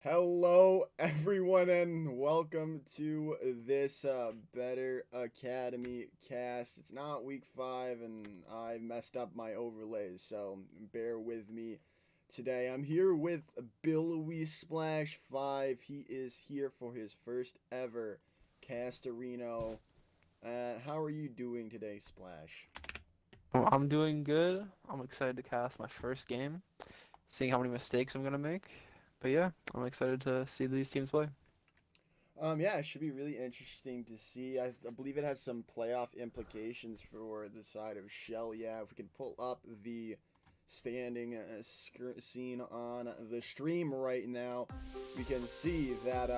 Hello, everyone, and welcome to this Better Academy cast. It's not week 5, and I messed up my overlays, so bear with me today. I'm here with BillowySplash5. He is here for his first ever Castorino. How are you doing today, Splash? Well, I'm doing good. I'm excited to cast my first game, seeing how many mistakes I'm gonna make. But yeah, I'm excited to see these teams play. Yeah, it should be really interesting to see. I believe it has some playoff implications for the side of Shell. Yeah, if we can pull up the standing scene on the stream right now, we can see that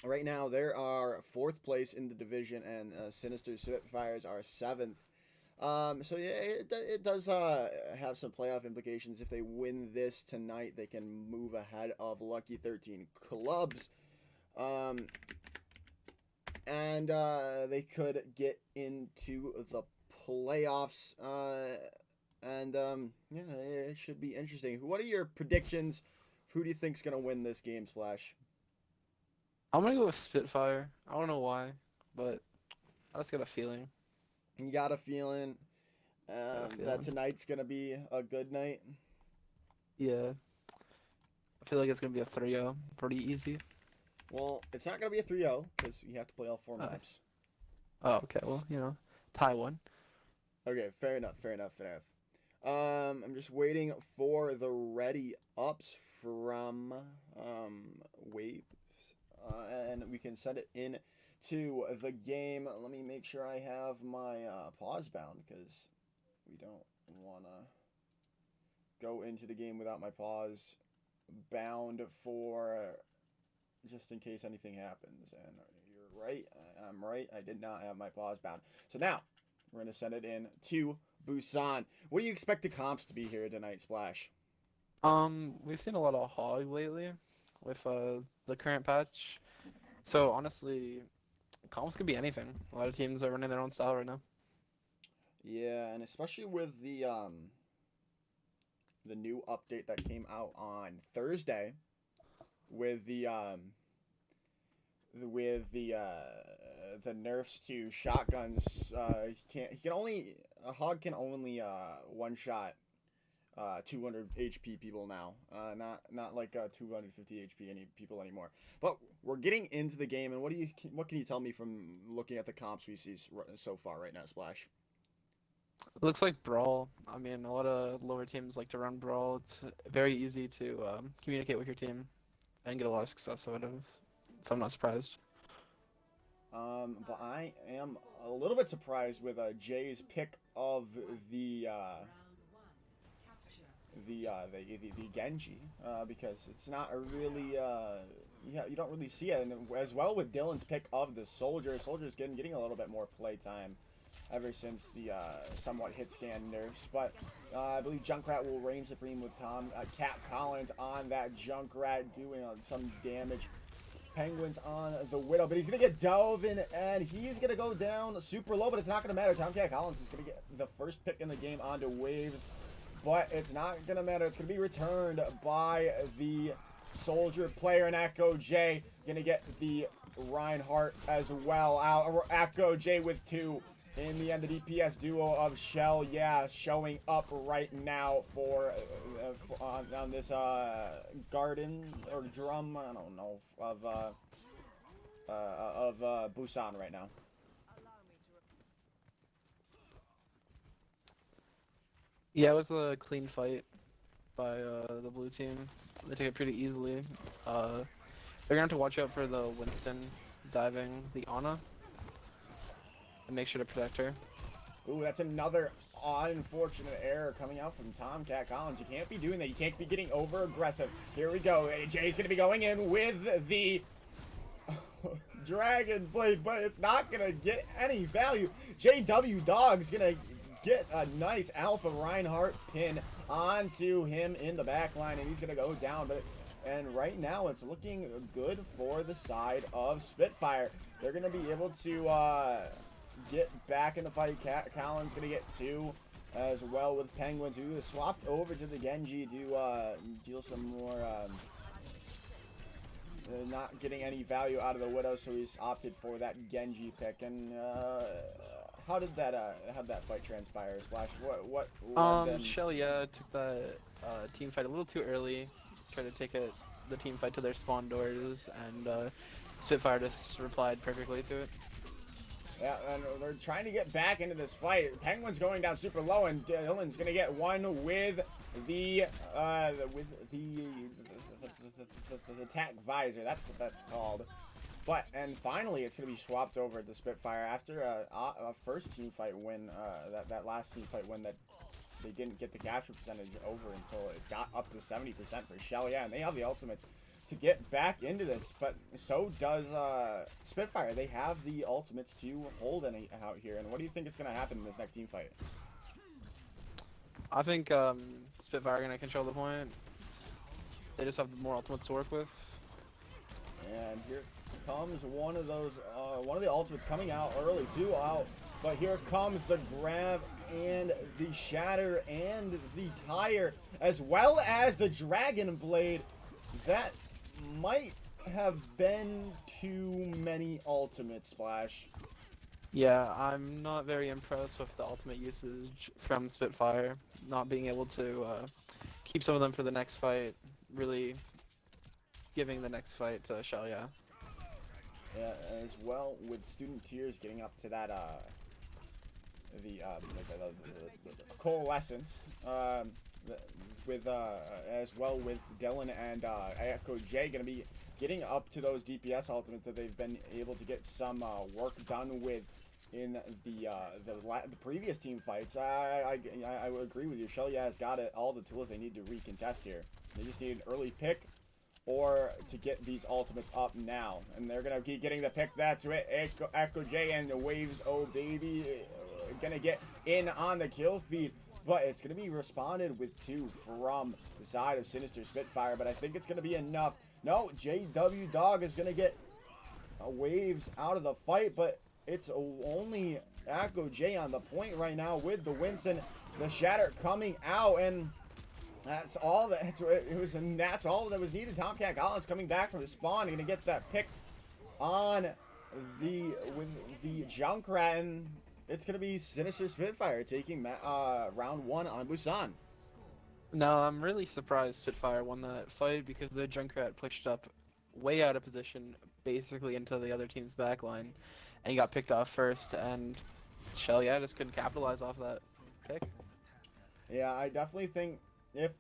right now there are fourth place in the division, and Sinister Spitfires are seventh. So yeah, it does have some playoff implications. If they win this tonight, they can move ahead of Lucky 13 Clubs. Um, and they could get into the playoffs. Yeah, it should be interesting. What are your predictions? Who do you think's gonna win this game, Splash? I'm gonna go with Spitfire. I don't know why, but I just got a feeling. You got a feeling Got a that feeling. tonight's gonna be a good night. Yeah, I feel like it's gonna be a 3-0. Pretty easy. Well, it's not gonna be a 3-0 because you have to play all four Uh, maps. oh, okay. Well, tie one. Okay, fair enough. Fair enough. Fair enough. I'm just waiting for the ready ups from Waves, and we can send it in to the game. Let me make sure I have my pause bound because we don't want to go into the game without my pause bound for just in case anything happens. And you're right. I'm right. I did not have my pause bound. So now we're going to send it in to Busan. What do you expect the comps to be here tonight, Splash? We've seen a lot of hog lately with the current patch. So honestly, comps could be anything. A lot of teams are running their own style right now. Yeah, and especially with the new update that came out on Thursday with the nerfs to shotguns. He can only a hog can only one shot 200 HP people now. Not like 250 HP any people anymore. But we're getting into the game, and what can you tell me from looking at the comps we see so far right now, Splash? It looks like Brawl. I mean, a lot of lower teams like to run Brawl. It's very easy to communicate with your team and get a lot of success out of. So I'm not surprised. But I am a little bit surprised with Jay's pick of the the Genji because it's not a really you don't really see it, and as well with Dylan's pick of the Soldier. Soldier's getting a little bit more play time ever since the somewhat hit scan nerfs. But I believe Junkrat will reign supreme with Cat Collins on that Junkrat doing some damage. Penguins on the Widow, but he's going to get Delvin, and he's going to go down super low, but it's not going to matter. Tomcat Collins is going to get the first pick in the game onto Waves, but it's not going to matter. It's going to be returned by the Soldier player, and Echo J going to get the Reinhardt as well. Echo J with 2 in the end. The DPS duo of Shell, yeah, showing up right now for on this garden or drum, I don't know, of Busan right now. Yeah, it was a clean fight by the blue team. They took it pretty easily. They're gonna have to watch out for the Winston diving the Ana and make sure to protect her. Ooh, that's another unfortunate error coming out from Tomcat Collins. You can't be doing that. You can't be getting over aggressive. Here we go. Jay's gonna be going in with the Dragon Blade, but it's not gonna get any value. JW Dog's gonna get a nice Alpha Reinhardt pin onto him in the back line, and he's gonna go down. And right now, it's looking good for the side of Spitfire. They're gonna be able to get back in the fight. Callan's gonna get 2 as well with Penguins, who is swapped over to the Genji to deal some more not getting any value out of the Widow, so he's opted for that Genji pick. And how'd that fight transpire, Splash? What led them? Shell, yeah, took that team fight a little too early. Tried to take the team fight to their spawn doors, and Spitfire just replied perfectly to it. Yeah, and they're trying to get back into this fight. Penguin's going down super low, and Dylan's gonna get one with the attack visor. That's what that's called. And finally, it's gonna be swapped over to Spitfire after a first team fight win. That last team fight win that they didn't get the capture percentage over until it got up to 70% for Shell. Yeah, and they have the ultimates to get back into this, but so does Spitfire. They have the ultimates to hold any out here. And what do you think is going to happen in this next team fight? I think Spitfire are gonna control the point. They just have more ultimates to work with. And here comes one of the ultimates coming out early, two out. But here comes the grab and the shatter and the tire, as well as the dragon blade. That might have been too many ultimates, Splash. Yeah, I'm not very impressed with the ultimate usage from Spitfire. Not being able to keep some of them for the next fight. Really giving the next fight to Shell, yeah. Yeah, as well with Student Tears getting up to that the coalescence, with as well with Dylan and Echo J gonna be getting up to those DPS ultimates that they've been able to get some work done with in the previous team fights. I would agree with you. Shell has got all the tools they need to recontest here. They just need an early pick or to get these ultimates up now, and they're gonna keep getting the pick. That's it. Echo J and the Waves, oh baby, gonna get in on the kill feed, but it's gonna be responded with two from the side of Sinister Spitfire. But I think it's gonna be enough. No, JW Dog is gonna get Waves out of the fight, but it's only Echo J on the point right now with the Winston, the Shatter coming out, and that's all that's all that was needed. Tomcat Collins coming back from the spawn, gonna get that pick on the Junkrat, and it's gonna be Sinister Spitfire taking round one on Busan. No, I'm really surprised Spitfire won that fight because their Junkrat pushed up way out of position, basically into the other team's backline, and he got picked off first, and Shell, yeah, just couldn't capitalize off that pick. Yeah, I definitely think if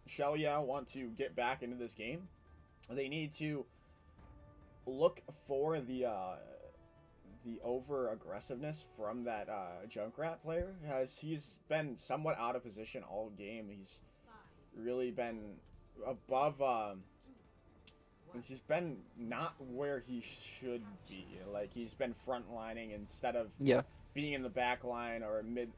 Shell want to get back into this game, they need to look for the over aggressiveness from that Junkrat player, as he's been somewhat out of position all game. He's really been above he's been not where he should be. Like, he's been frontlining instead of being in the back line or mid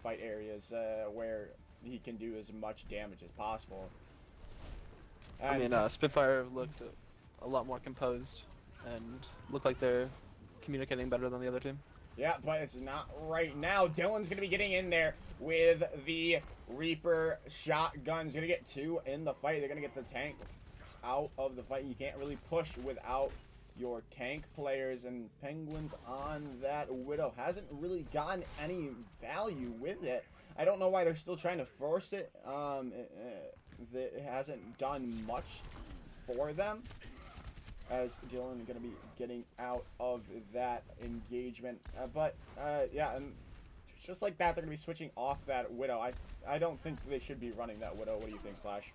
fight areas where he can do as much damage as possible. And I mean, Spitfire looked a lot more composed and looked like they're communicating better than the other team. Yeah, but it's not right now. Dylan's going to be getting in there with the Reaper shotgun. He's going to get two in the fight. They're going to get the tank out of the fight. You can't really push without your tank players, and Penguins on that Widow hasn't really gotten any value with it. I don't know why they're still trying to force it. It hasn't done much for them, as Dylan is going to be getting out of that engagement. Yeah, and just like that, they're going to be switching off that Widow. I don't think they should be running that Widow. What do you think, Flash?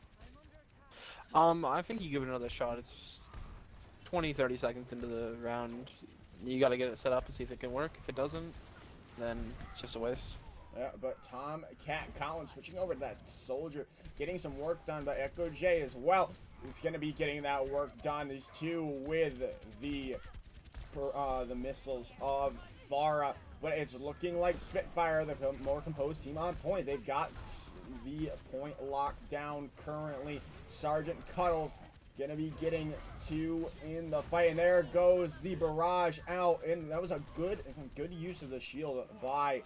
I think you give it another shot. It's 20-30 seconds into the round. You got to get it set up and see if it can work. If it doesn't, then it's just a waste. Yeah, but Tomcat Collins switching over to that Soldier, getting some work done by Echo J as well. He's going to be getting that work done. These two with the missiles of Farah, but it's looking like Spitfire, the more composed team on point. They've got the point locked down currently. Sergeant Cuddles gonna be getting two in the fight, and there goes the barrage out, and that was a good use of the shield by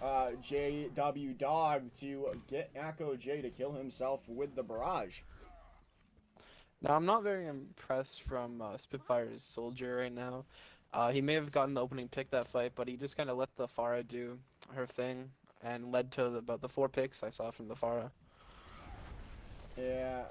JW Dog to get Echo J to kill himself with the barrage. Now, I'm not very impressed from Spitfire's Soldier right now. He may have gotten the opening pick that fight, but he just kind of let the Pharah do her thing and led to about the 4 picks I saw from the Pharah. Yeah,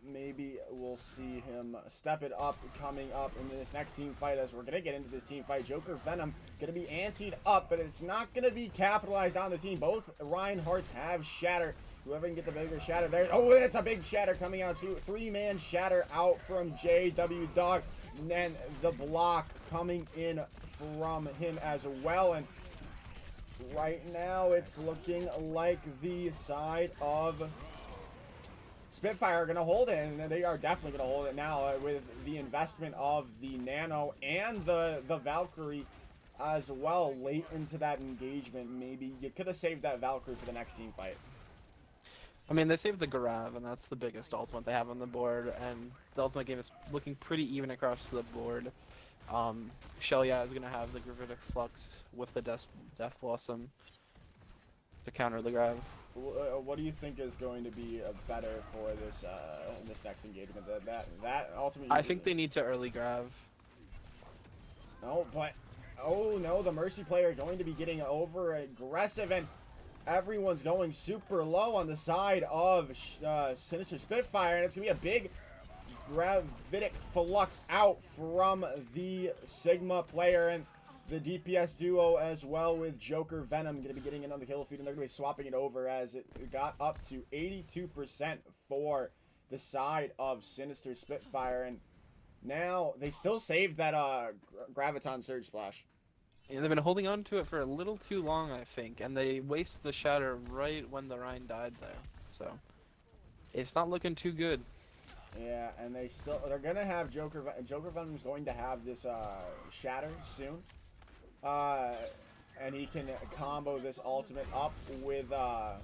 maybe we'll see him step it up coming up in this next team fight as we're going to get into this team fight. Joker Venom going to be anteed up, but it's not going to be capitalized on the team. Both Reinhardts have Shatter. Whoever can get the bigger Shatter there. Oh, it's a big Shatter coming out too. 3-man Shatter out from JW Dog. And then the block coming in from him as well. And right now it's looking like the side of Spitfire are going to hold it, and they are definitely going to hold it now with the investment of the Nano and the Valkyrie as well late into that engagement. Maybe you could have saved that Valkyrie for the next team fight. I mean, they saved the Garav, and that's the biggest ultimate they have on the board, and the ultimate game is looking pretty even across the board. Shelia is going to have the Gravitic Flux with the Death Blossom to counter the Grav. What do you think is going to be better for this this next engagement? That ultimately. I think they need to early Grav. No, but oh no, the Mercy player going to be getting over aggressive, and everyone's going super low on the side of Sinister Spitfire, and it's gonna be a big Gravitic Flux out from the Sigma player, and the DPS duo as well with Joker Venom going to be getting in on the kill feed, and they're going to be swapping it over as it got up to 82% for the side of Sinister Spitfire. And now they still saved that Graviton Surge Splash. Yeah, they've been holding on to it for a little too long, I think, and they wasted the Shatter right when the Rhine died there. So it's not looking too good. Yeah, and they're going to have Joker Venom's going to have this Shatter soon. And he can combo this ultimate up with Dylan,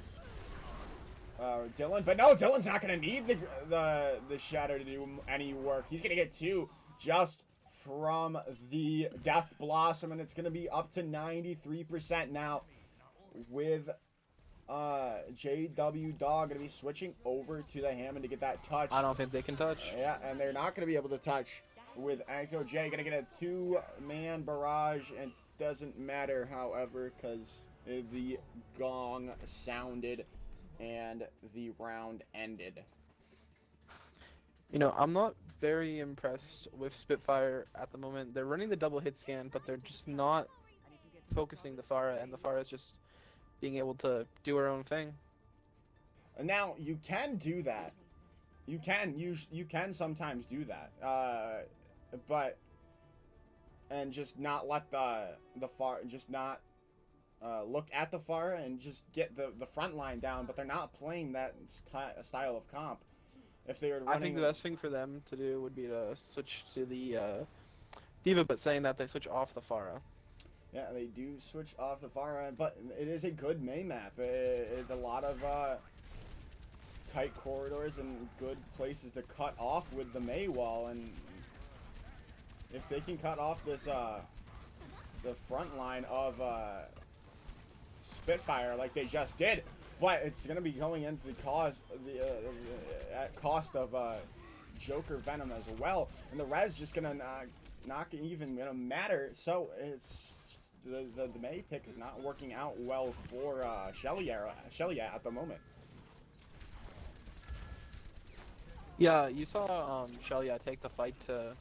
but no, Dylan's not gonna need the Shatter to do any work. He's gonna get 2 just from the Death Blossom, and it's gonna be up to 93% now with JW Dog gonna be switching over to the Hammond to get that touch. I don't think they can touch. Yeah, and they're not gonna be able to touch with Anko J. Gonna get a 2-man barrage, and doesn't matter, however, because the gong sounded and the round ended. You know, I'm not very impressed with Spitfire at the moment. They're running the double hit scan, but they're just not focusing the Pharah, and the Pharah is just being able to do her own thing. Now, you can do that. You can sometimes do that. But and just not let the far just not look at the far and just get the front line down, but they're not playing that style of comp. If they were running, I think the best thing for them to do would be to switch to the Diva, but saying that they switch off the Pharah. Yeah, they do switch off the far, but it is a good main map. It's a lot of tight corridors and good places to cut off with the May wall, and if they can cut off this the front line of Spitfire like they just did, but it's gonna be going into the at cost of Joker Venom as well, and the res just gonna not even gonna matter. So it's the May pick is not working out well for Shelia at the moment. Yeah, you saw Shelia take the fight to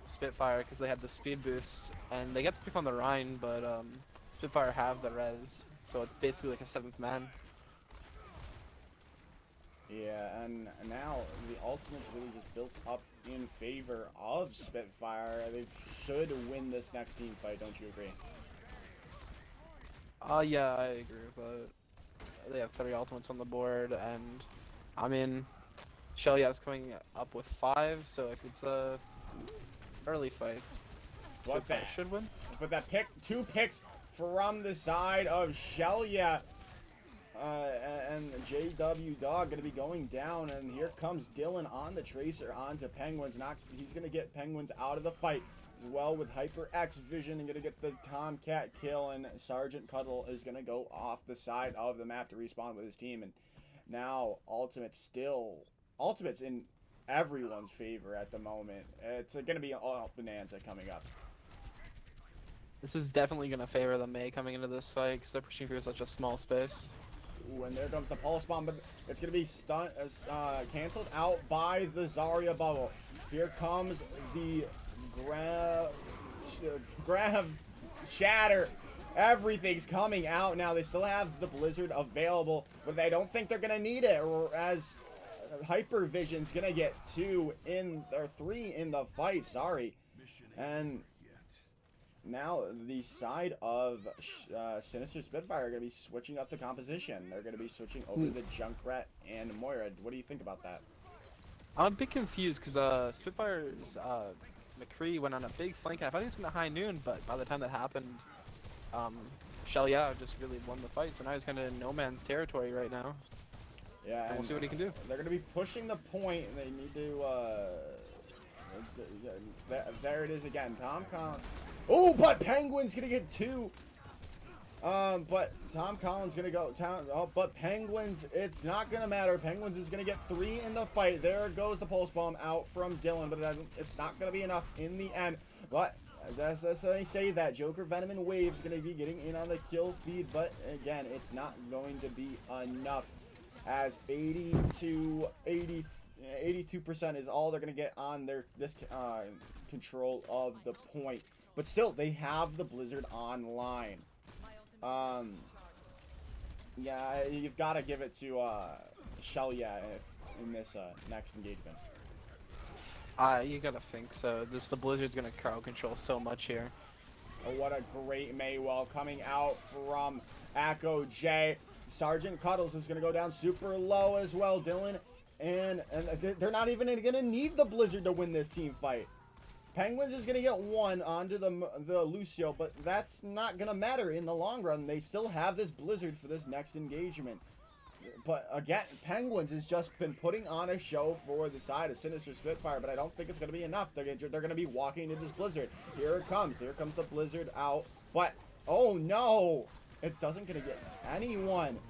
Spitfire because they had the speed boost, and they get to pick on the Rhine, but Spitfire have the res, so it's basically like a 7th man. Yeah, and now the ultimate's really just built up in favor of Spitfire. They should win this next team fight, don't you agree? Yeah, I agree, but they have 30 ultimates on the board, and I mean, Shelia's coming up with 5, so if it's a early fight, Spitfire should win. But that 2 picks from the side of Shelia, and JW Dog gonna be going down, and here comes Dylan on the Tracer onto Penguins. He's gonna get Penguins out of the fight as well with Hyper X Vision, and gonna get the Tomcat kill, and Sergeant Cuddle is gonna go off the side of the map to respawn with his team. And now Ultimate's in everyone's favor at the moment. It's going to be all bonanza coming up. This is definitely going to favor the Mei coming into this fight because they're pushing through such a small space. Ooh, and there comes the pulse bomb, but it's going to be canceled out by the Zarya bubble. Here comes the grab, shatter. Everything's coming out now. They still have the Blizzard available, but they don't think they're going to need it, or as Hyper Vision's going to get 3 in the fight, sorry. And now the side of Sinister Spitfire are going to be switching up the composition. They're going to be switching over to Junkrat and Moira. What do you think about that? I'm a bit confused because Spitfire's McCree went on a big flank. I thought he was going to high noon, but by the time that happened, Shell Yao just really won the fight. So now he's kind of in no man's territory right now. Yeah, and we'll see what he can do. They're going to be pushing the point. They need to. There it is again. Tom Collins. Oh, but Penguin's gonna get 2. But Tom Collins gonna go down. Oh, but Penguins, it's not gonna matter. Penguins is gonna get 3 in the fight. There goes the pulse bomb out from Dylan, but it's not gonna be enough in the end. But as they say, that Joker Venom and Wave's gonna be getting in on the kill feed, but again, it's not going to be enough. As 82% is all they're gonna get on this control of the point. But still, they have the Blizzard online. Yeah, you've got to give it to Shelia in this next engagement. You gotta think so. The Blizzard's gonna crowd control so much here. Oh, what a great Maywell coming out from Echo J. Sergeant Cuddles is gonna go down super low as well, Dylan. And they're not even gonna need the Blizzard to win this team fight. Penguins is going to get 1 onto the Lucio, but that's not going to matter in the long run. They still have this Blizzard for this next engagement. But again, Penguins has just been putting on a show for the side of Sinister Spitfire, but I don't think it's going to be enough. They're going to be walking into this Blizzard. Here it comes. Here comes the Blizzard out. But, oh no! It doesn't going to get anyone.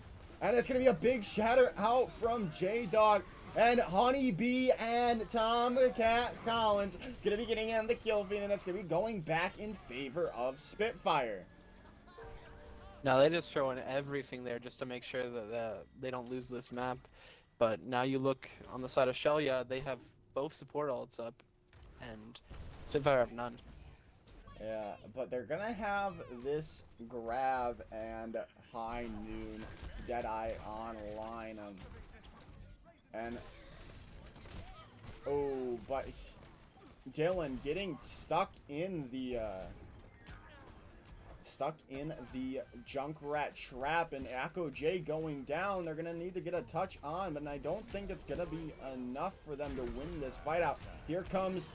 And it's going to be a big shatter out from J-Dog. And Honeybee and Tom Cat Collins gonna be getting in the kill feed, and that's gonna be going back in favor of Spitfire. Now they just throw in everything there just to make sure that they don't lose this map. But now you look on the side of Shelia, they have both support ults up, and Spitfire have none. Yeah, but they're gonna have this Grav and High Noon Deadeye online. And oh, but Dylan getting stuck in the Junkrat trap, and Echo J going down. They're gonna need to get a touch on, but I don't think it's gonna be enough for them to win this fight out. Here comes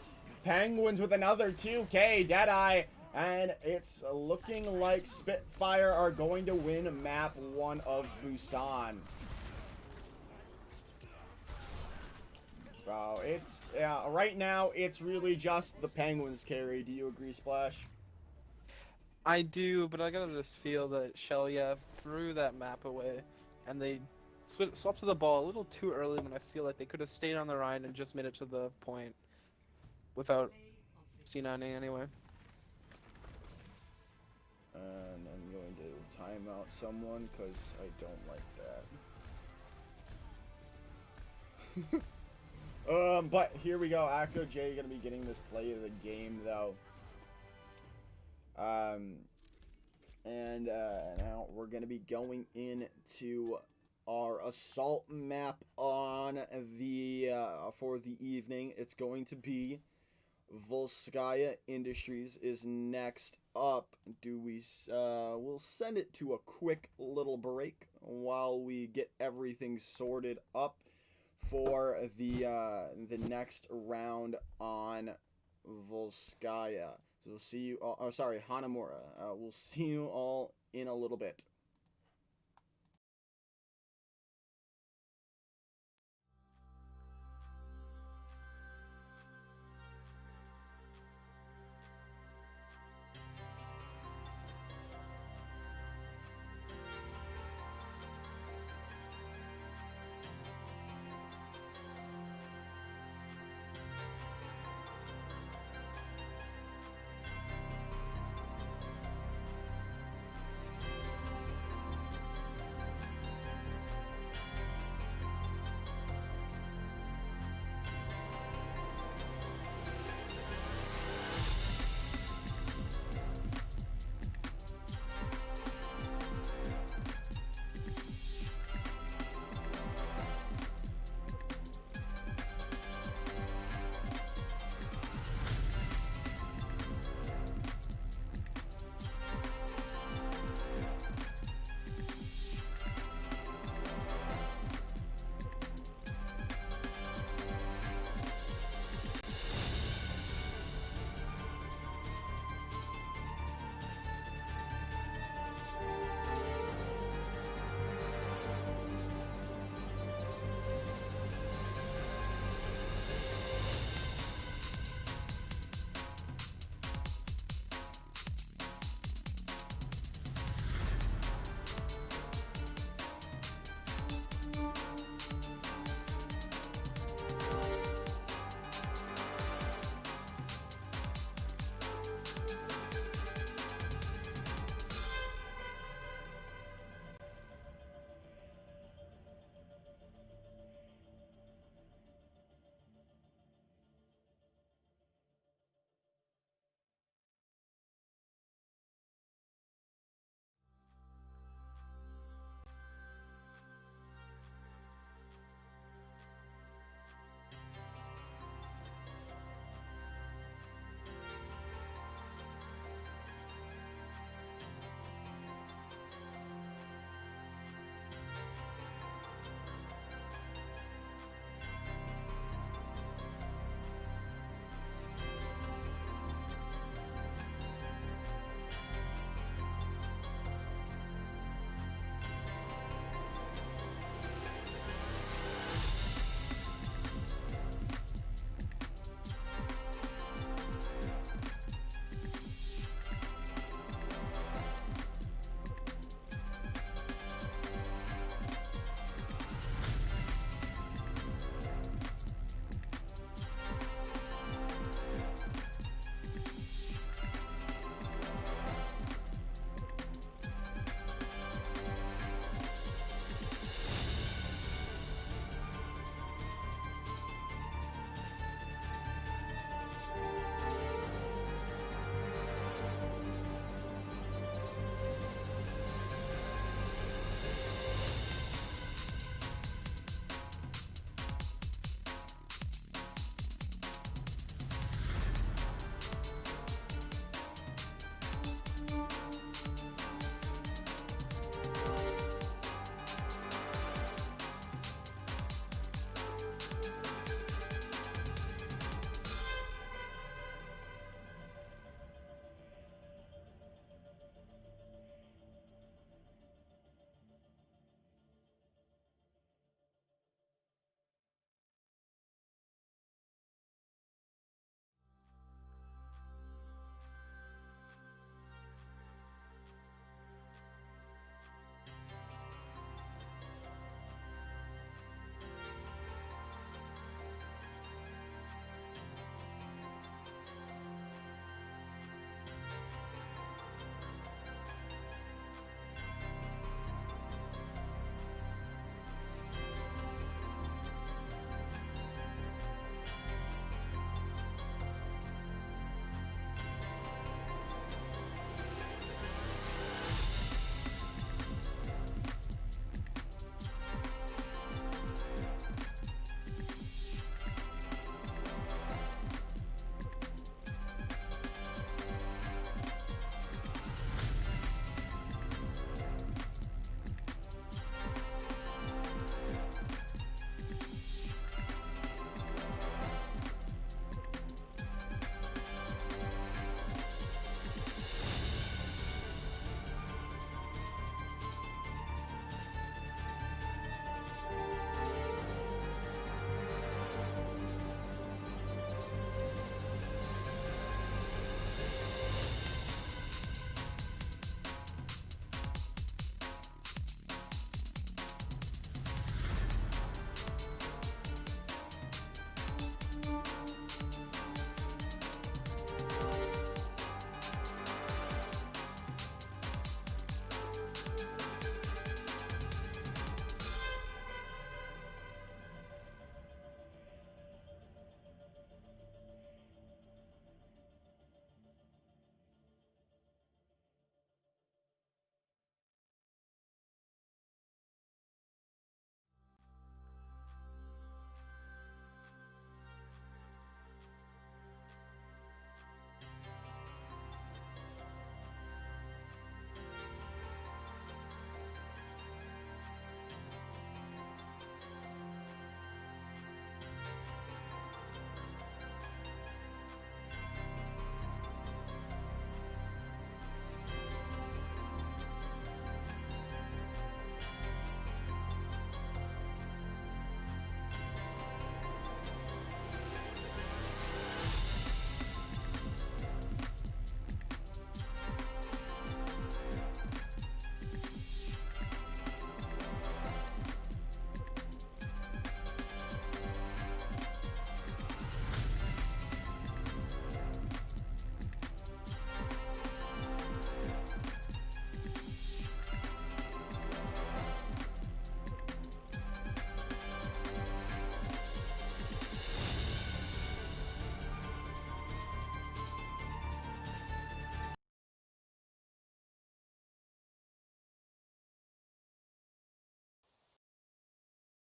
Penguins with another 2K Deadeye, and it's looking like Spitfire are going to win map 1 of Busan. Wow, right now it's really just the Penguins carry. Do you agree, Splash? I do, but I gotta just feel that Shelia threw that map away, and they swapped to the ball a little too early when I feel like they could have stayed on the Rhine and just made it to the point without C9ing anyway. And I'm going to time out someone because I don't like that. But here we go. Echo J gonna be getting this play of the game though. Now we're gonna be going into our assault map on the for the evening. It's going to be Volskaya Industries is next up. We'll send it to a quick little break while we get everything sorted up for the next round on Volskaya. So we'll see you all, oh, sorry, Hanamura. We'll see you all in a little bit.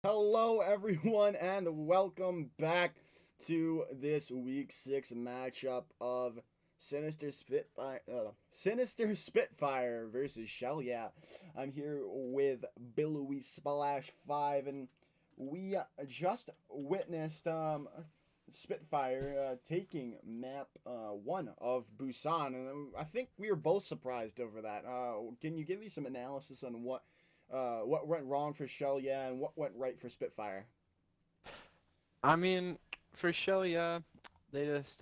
Hello, everyone, and welcome back to this Week 6 matchup of Sinister Spitfire versus Shell. Yeah, I'm here with BillowySplash5, and we just witnessed Spitfire taking map 1 of Busan, and I think we were both surprised over that. Can you give me some analysis on what went wrong for Shell, yeah, and what went right for Spitfire? I mean, for Shell, yeah, they just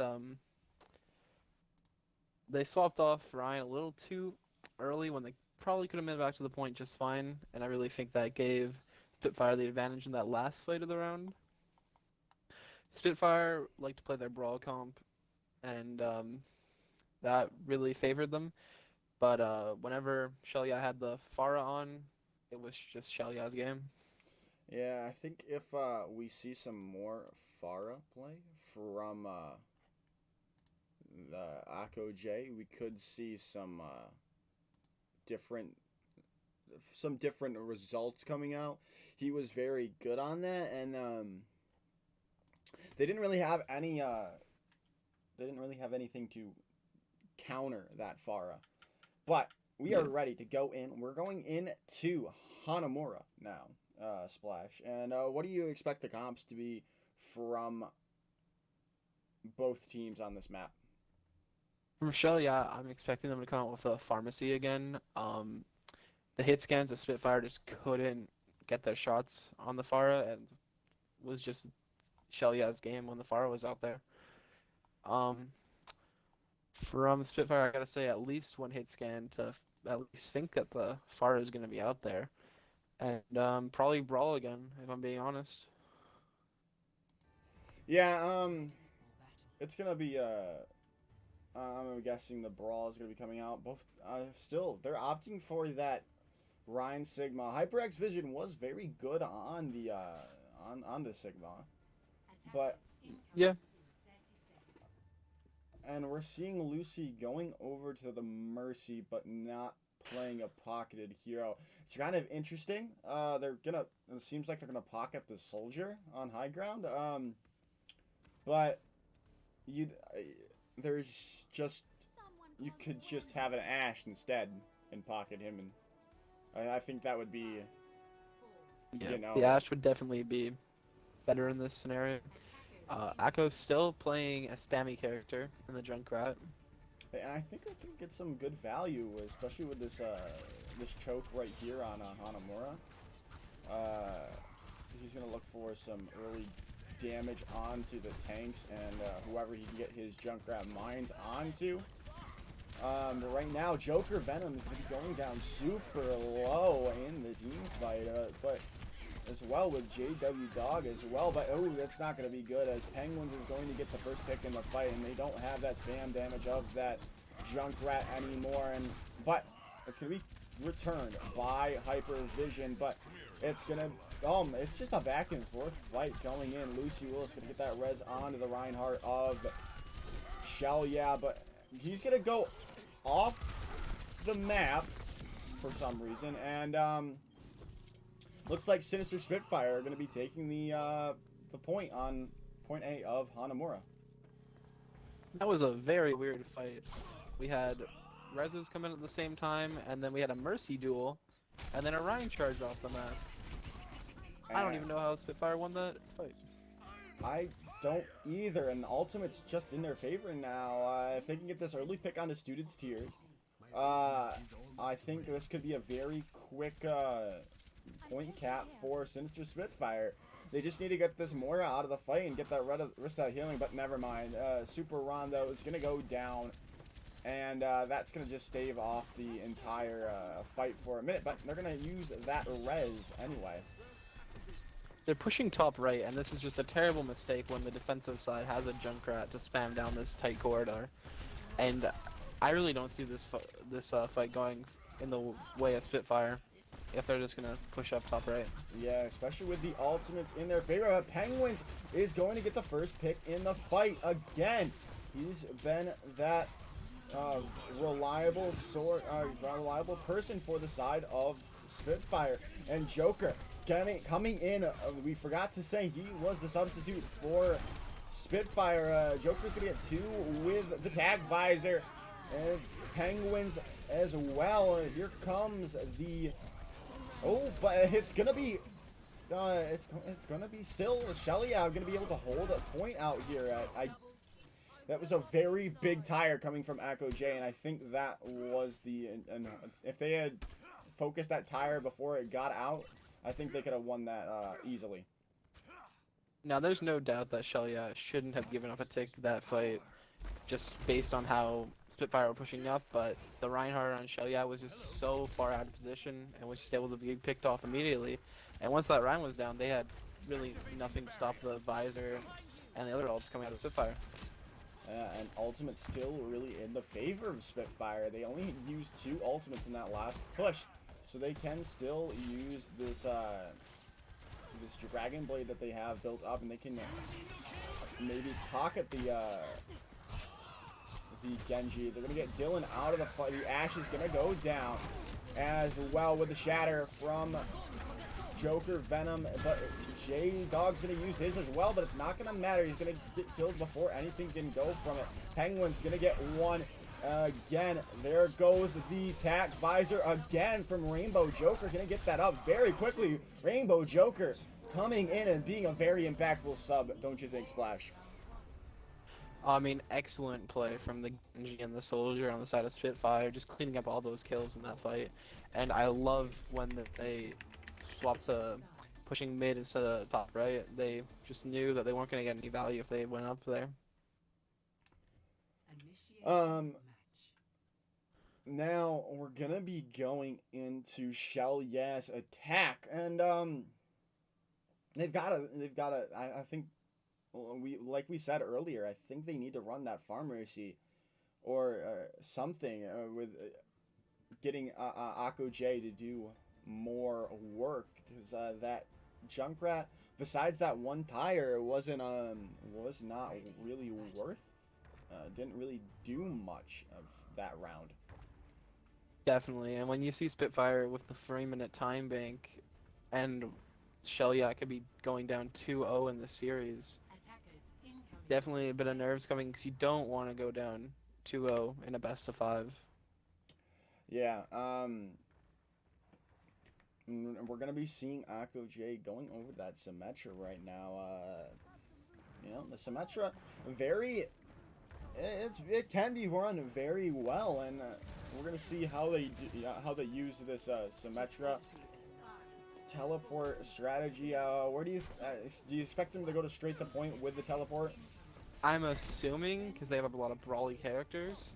they swapped off Ryan a little too early when they probably could have made it back to the point just fine, and I really think that gave Spitfire the advantage in that last fight of the round. Spitfire like to play their brawl comp, and that really favored them. But whenever Shelia had the Pharah on, it was just Shelia's game. Yeah, I think if we see some more Farah play from the Akko J, we could see different different results coming out. He was very good on that, and they didn't really have anything to counter that Farah. But we are Yeah. ready to go in. We're going into Hanamura now, Splash. And what do you expect the comps to be from both teams on this map? From Shelia, I'm expecting them to come out with a pharmacy again. The hit scans of Spitfire just couldn't get their shots on the Pharah, and was just Shelia's game when the Pharah was out there. Um, from Spitfire, I gotta say at least one hit scan to at least think that the Pharah is gonna be out there, and probably Brawl again, if I'm being honest. Yeah, it's gonna be I'm guessing the Brawl is gonna be coming out. Both still they're opting for that Rhine Sigma. HyperX Vision was very good on the on the Sigma, but Yeah, and we're seeing Lucy going over to the Mercy, but not playing a pocketed hero. It's kind of interesting. They're gonna. It seems like they're gonna pocket the Soldier on high ground. But you, there's just you could just have an Ashe instead and pocket him, and I think that would be, yeah. you know. The Ashe would definitely be better in this scenario. Akko's still playing a spammy character in the Junkrat. And I think I can get some good value, especially with this this choke right here on Hanamura. He's gonna look for some early damage onto the tanks and whoever he can get his Junkrat mines onto. But right now, Joker Venom is gonna be going down super low in the team fight, but as well with JW Dog as well, but oh, that's not going to be good as Penguins is going to get the first pick in the fight, and they don't have that spam damage of that Junkrat anymore, but it's going to be returned by Hyper Vision, but it's going to, it's just a back and forth fight going in. Lucy Willis going to get that res onto the Reinhardt of Shell, yeah, but he's going to go off the map for some reason, and looks like Sinister Spitfire are going to be taking the point on point A of Hanamura. That was a very weird fight. We had Reses come in at the same time, and then we had a Mercy duel, and then a Ryan charge off the map. I don't even know how Spitfire won that fight. I don't either, and Ultimate's just in their favor now. If they can get this early pick on the Students tier, I think this could be a very quick point cap for Sinister Spitfire. They just need to get this Moira out of the fight and get that rest of that healing, but never mind. Super Rondo is going to go down, and that's going to just stave off the entire fight for a minute, but they're going to use that res anyway. They're pushing top right, and this is just a terrible mistake when the defensive side has a Junkrat to spam down this tight corridor. And I really don't see this fight going in the way of Spitfire if they're just gonna push up top right. Yeah, especially with the ultimates in their favor. But Penguins is going to get the first pick in the fight again. He's been that reliable person for the side of Spitfire. And Joker coming in, we forgot to say he was the substitute for Spitfire. Joker's gonna get 2 with the tag visor, and Penguins as well. Here comes the, but it's gonna be, it's gonna be still Shelly gonna be able to hold a point out here. That was a very big tire coming from Echo J, and I think that was and if they had focused that tire before it got out, I think they could have won that easily. Now, there's no doubt that Shelia shouldn't have given up a tick to that fight, just based on how Spitfire were pushing up, but the Reinhardt on Shelia was just so far out of position and was just able to be picked off immediately. And once that Rein was down, they had really nothing to stop the visor and the other ults coming out of Spitfire. And ultimate still really in the favor of Spitfire. They only used 2 ultimates in that last push, so they can still use this this Dragon Blade that they have built up, and they can maybe pocket the Genji. They're gonna get Dylan out of the fight. The Ashe is gonna go down as well with the shatter from Joker, Venom, but J-Dog's gonna use his as well, but it's not gonna matter. He's gonna get kills before anything can go from it. Penguin's gonna get 1 again. There goes the tack visor again from Rainbow Joker. Gonna get that up very quickly. Rainbow Joker coming in and being a very impactful sub, don't you think, Splash? I mean, excellent play from the Genji and the Soldier on the side of Spitfire, just cleaning up all those kills in that fight. And I love when they swapped to pushing mid instead of top right. They just knew that they weren't going to get any value if they went up there. Now we're gonna be going into Shell Yes attack, and they've got to. I think like we said earlier, I think they need to run that pharmacy or something with getting Akko J to do more work, because that Junkrat, besides that 1 tire, was not really worth. Didn't really do much of that round. Definitely, and when you see Spitfire with the 3-minute time bank, and Shelia could be going down 2-0 in the series, definitely a bit of nerves coming, because you don't want to go down 2-0 in a best of 5. Yeah, we're gonna be seeing Akko J going over that Symmetra right now. You know, the Symmetra it can be run very well, and we're gonna see how they use this Symmetra teleport strategy. Where do you expect them to go to straight to point with the teleport? I'm assuming, because they have a lot of brawly characters,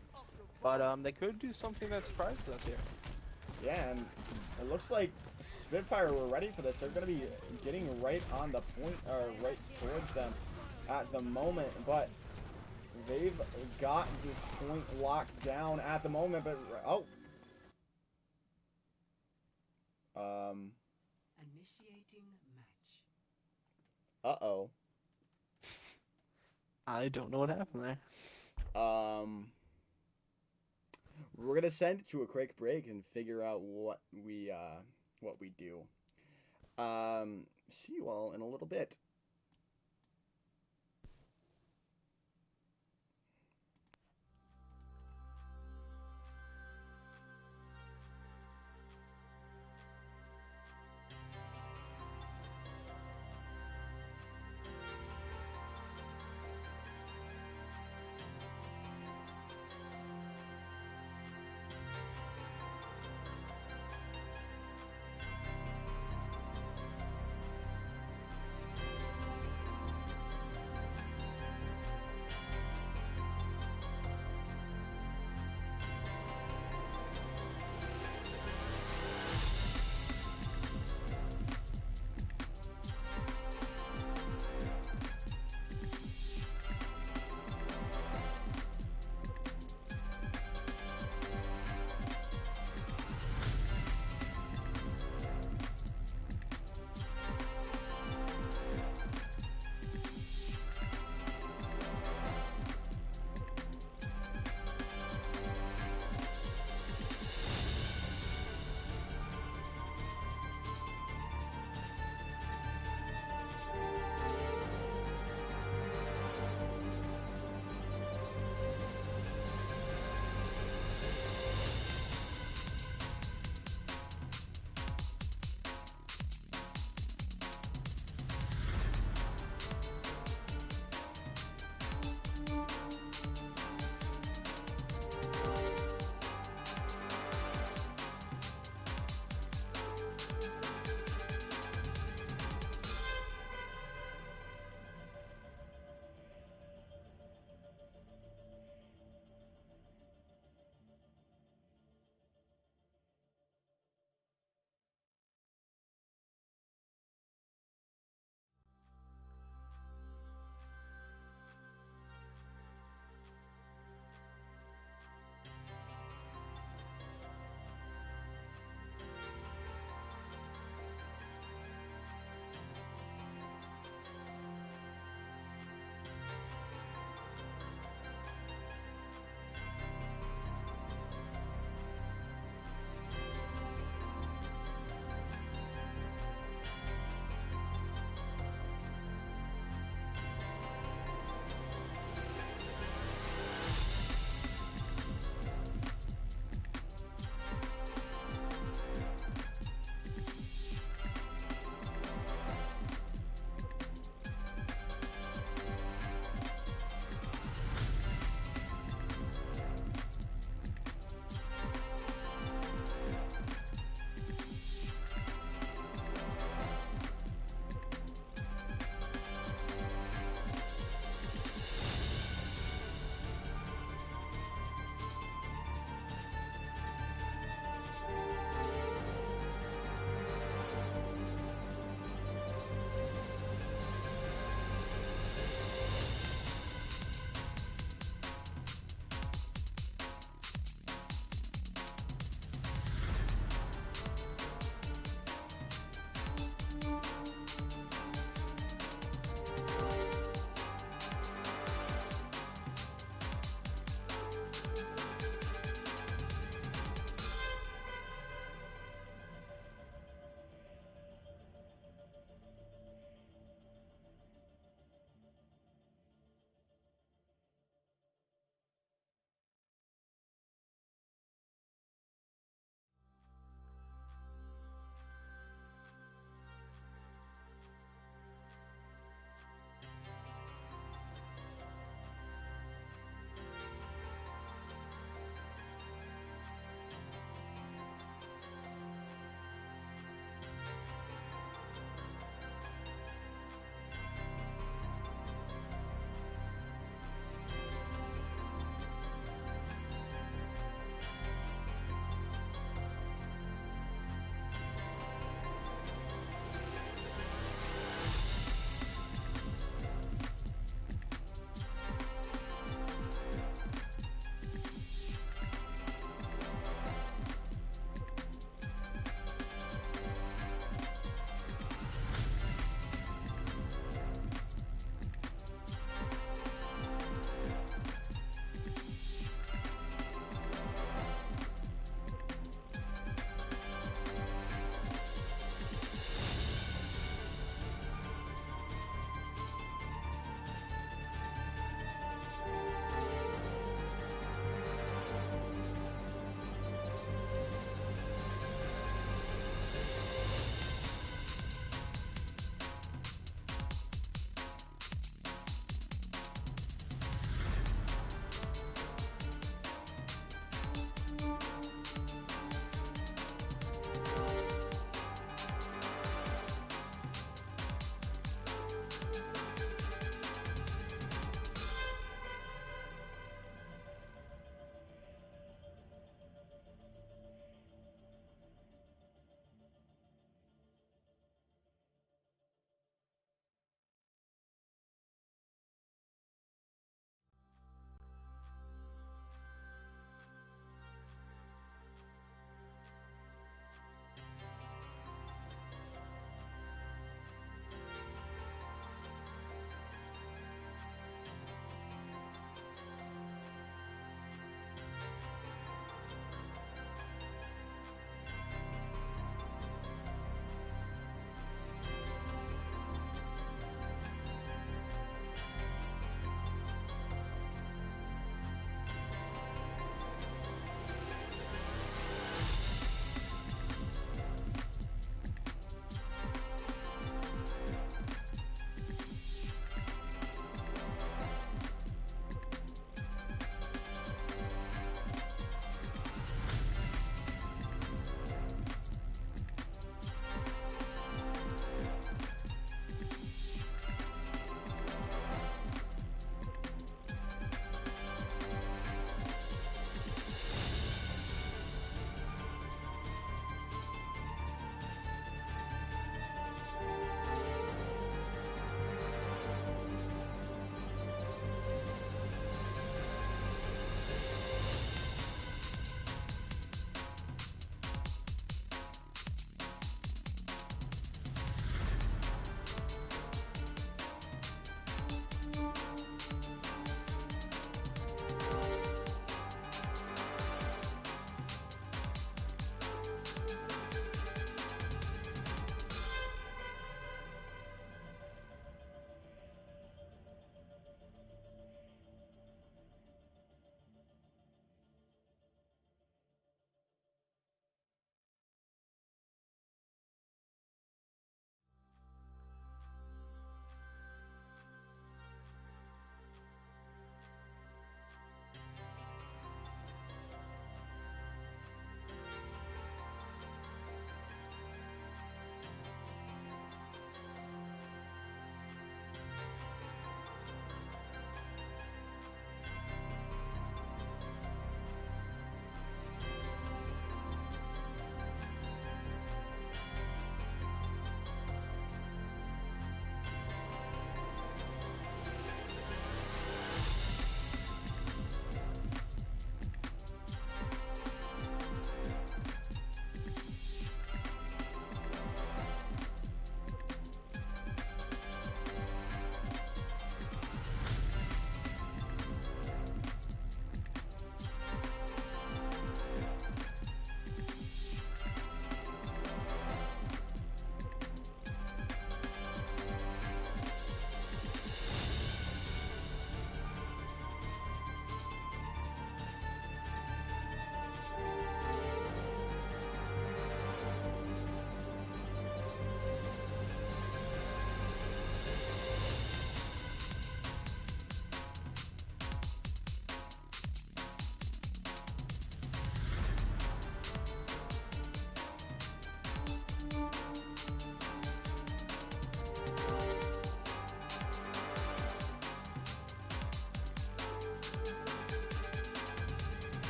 but they could do something that surprises us here. Yeah, and it looks like Spitfire were ready for this. They're going to be getting right on the point, or right towards them at the moment, but they've got this point locked down at the moment, but initiating match. Uh-oh. I don't know what happened there. We're gonna send it to a quick break and figure out what we do. See you all in a little bit.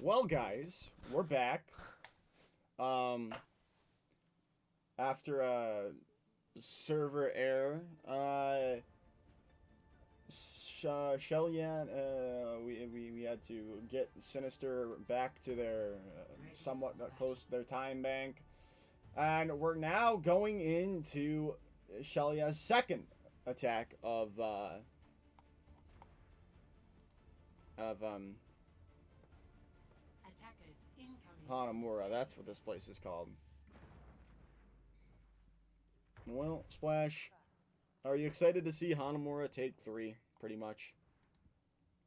Well, guys, we're back. After a server error, Shellyan, we had to get Sinister back to their somewhat close to their time bank, and we're now going into Shellya's second attack of Attackers incoming. Hanamura. That's what this place is called. Well, Splash, are you excited to see Hanamura take 3, pretty much?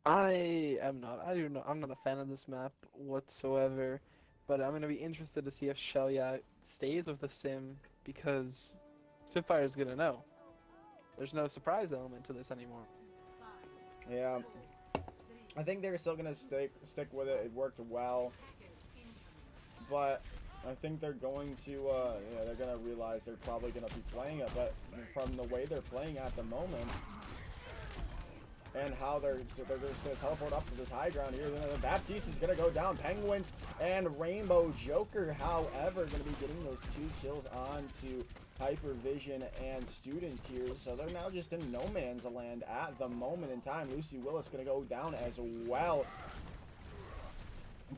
I am not. I'm not a fan of this map whatsoever, but I'm gonna be interested to see if Shellya stays with the sim because Spitfire is gonna know. There's no surprise element to this anymore. Yeah, I think they're still gonna stick with it. It worked well, but I think they're going to, yeah, they're gonna realize they're probably gonna be playing it. But from the way they're playing at the moment, and how they're just gonna teleport up to this high ground here, Baptiste is gonna go down. Penguins and Rainbow Joker, however, gonna be getting those 2 kills onto Hypervision and Student here, so they're now just in no man's land at the moment in time. Lucy Willis gonna go down as well,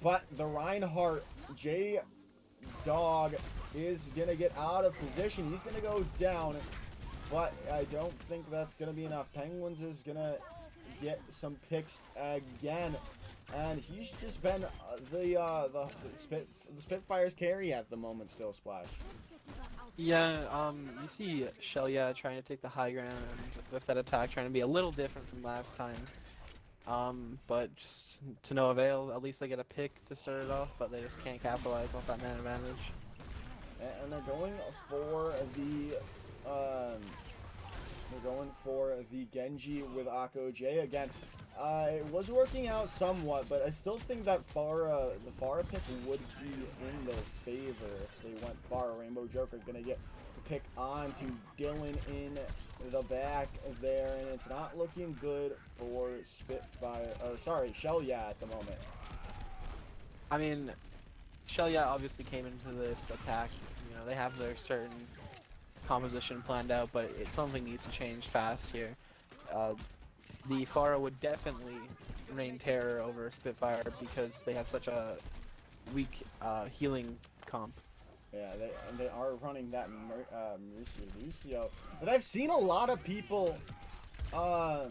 but the Reinhardt J-Dog is gonna get out of position. He's gonna go down, but I don't think that's gonna be enough. Penguins is gonna get some picks again, and he's just been the Spitfire's carry at the moment still, Splash. Yeah, you see Shellya trying to take the high ground with that attack, trying to be a little different from last time. But just to no avail. At least they get a pick to start it off, but they just can't capitalize off that man advantage. And they're going for the Genji with Akko J again. It was working out somewhat, but I still think that the Pharah pick would be in their favor if they went Pharah. Rainbow Joker is gonna get the pick on to Dylan in the back there, and it's not looking good for Shellya at the moment. I mean, Shellya obviously came into this attack. You know, they have their certain composition planned out, but something needs to change fast here. The Pharah would definitely reign terror over Spitfire because they have such a weak healing comp. Yeah, they are running that Lucio, but I've seen a lot of people that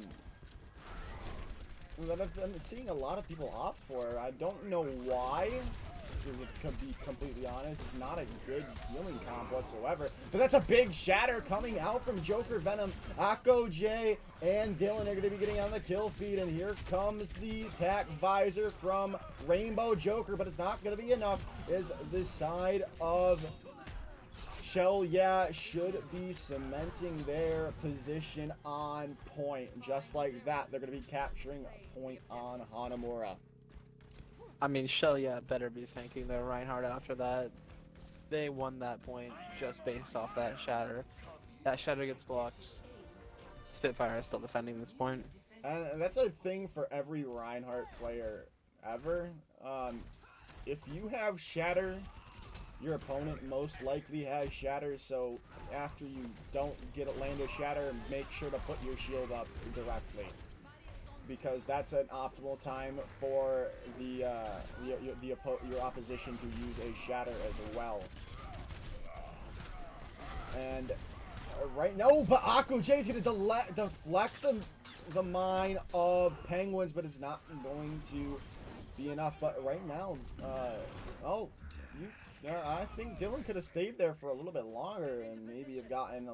I've been seeing a lot of people opt for her. I don't know why. To be completely honest, it's not a good healing comp whatsoever. But that's a big shatter coming out from Joker Venom. Akko J and Dylan are going to be getting on the kill feed, and here comes the attack visor from Rainbow Joker, but it's not going to be enough. Is the side of Shellya should be cementing their position on point. Just like that, they're going to be capturing a point on Hanamura. I mean, Shellya better be thanking their Reinhardt after that. They won that point just based off that shatter. That shatter gets blocked. Spitfire is still defending this point. And that's a thing for every Reinhardt player ever. If you have shatter, your opponent most likely has shatter, so after you don't land a shatter, make sure to put your shield up directly, because that's an optimal time for your opposition to use a shatter as well. And right now, but Akko J is going to deflect the mine of Penguins, but it's not going to be enough. But right now, I think Dylan could have stayed there for a little bit longer and maybe have gotten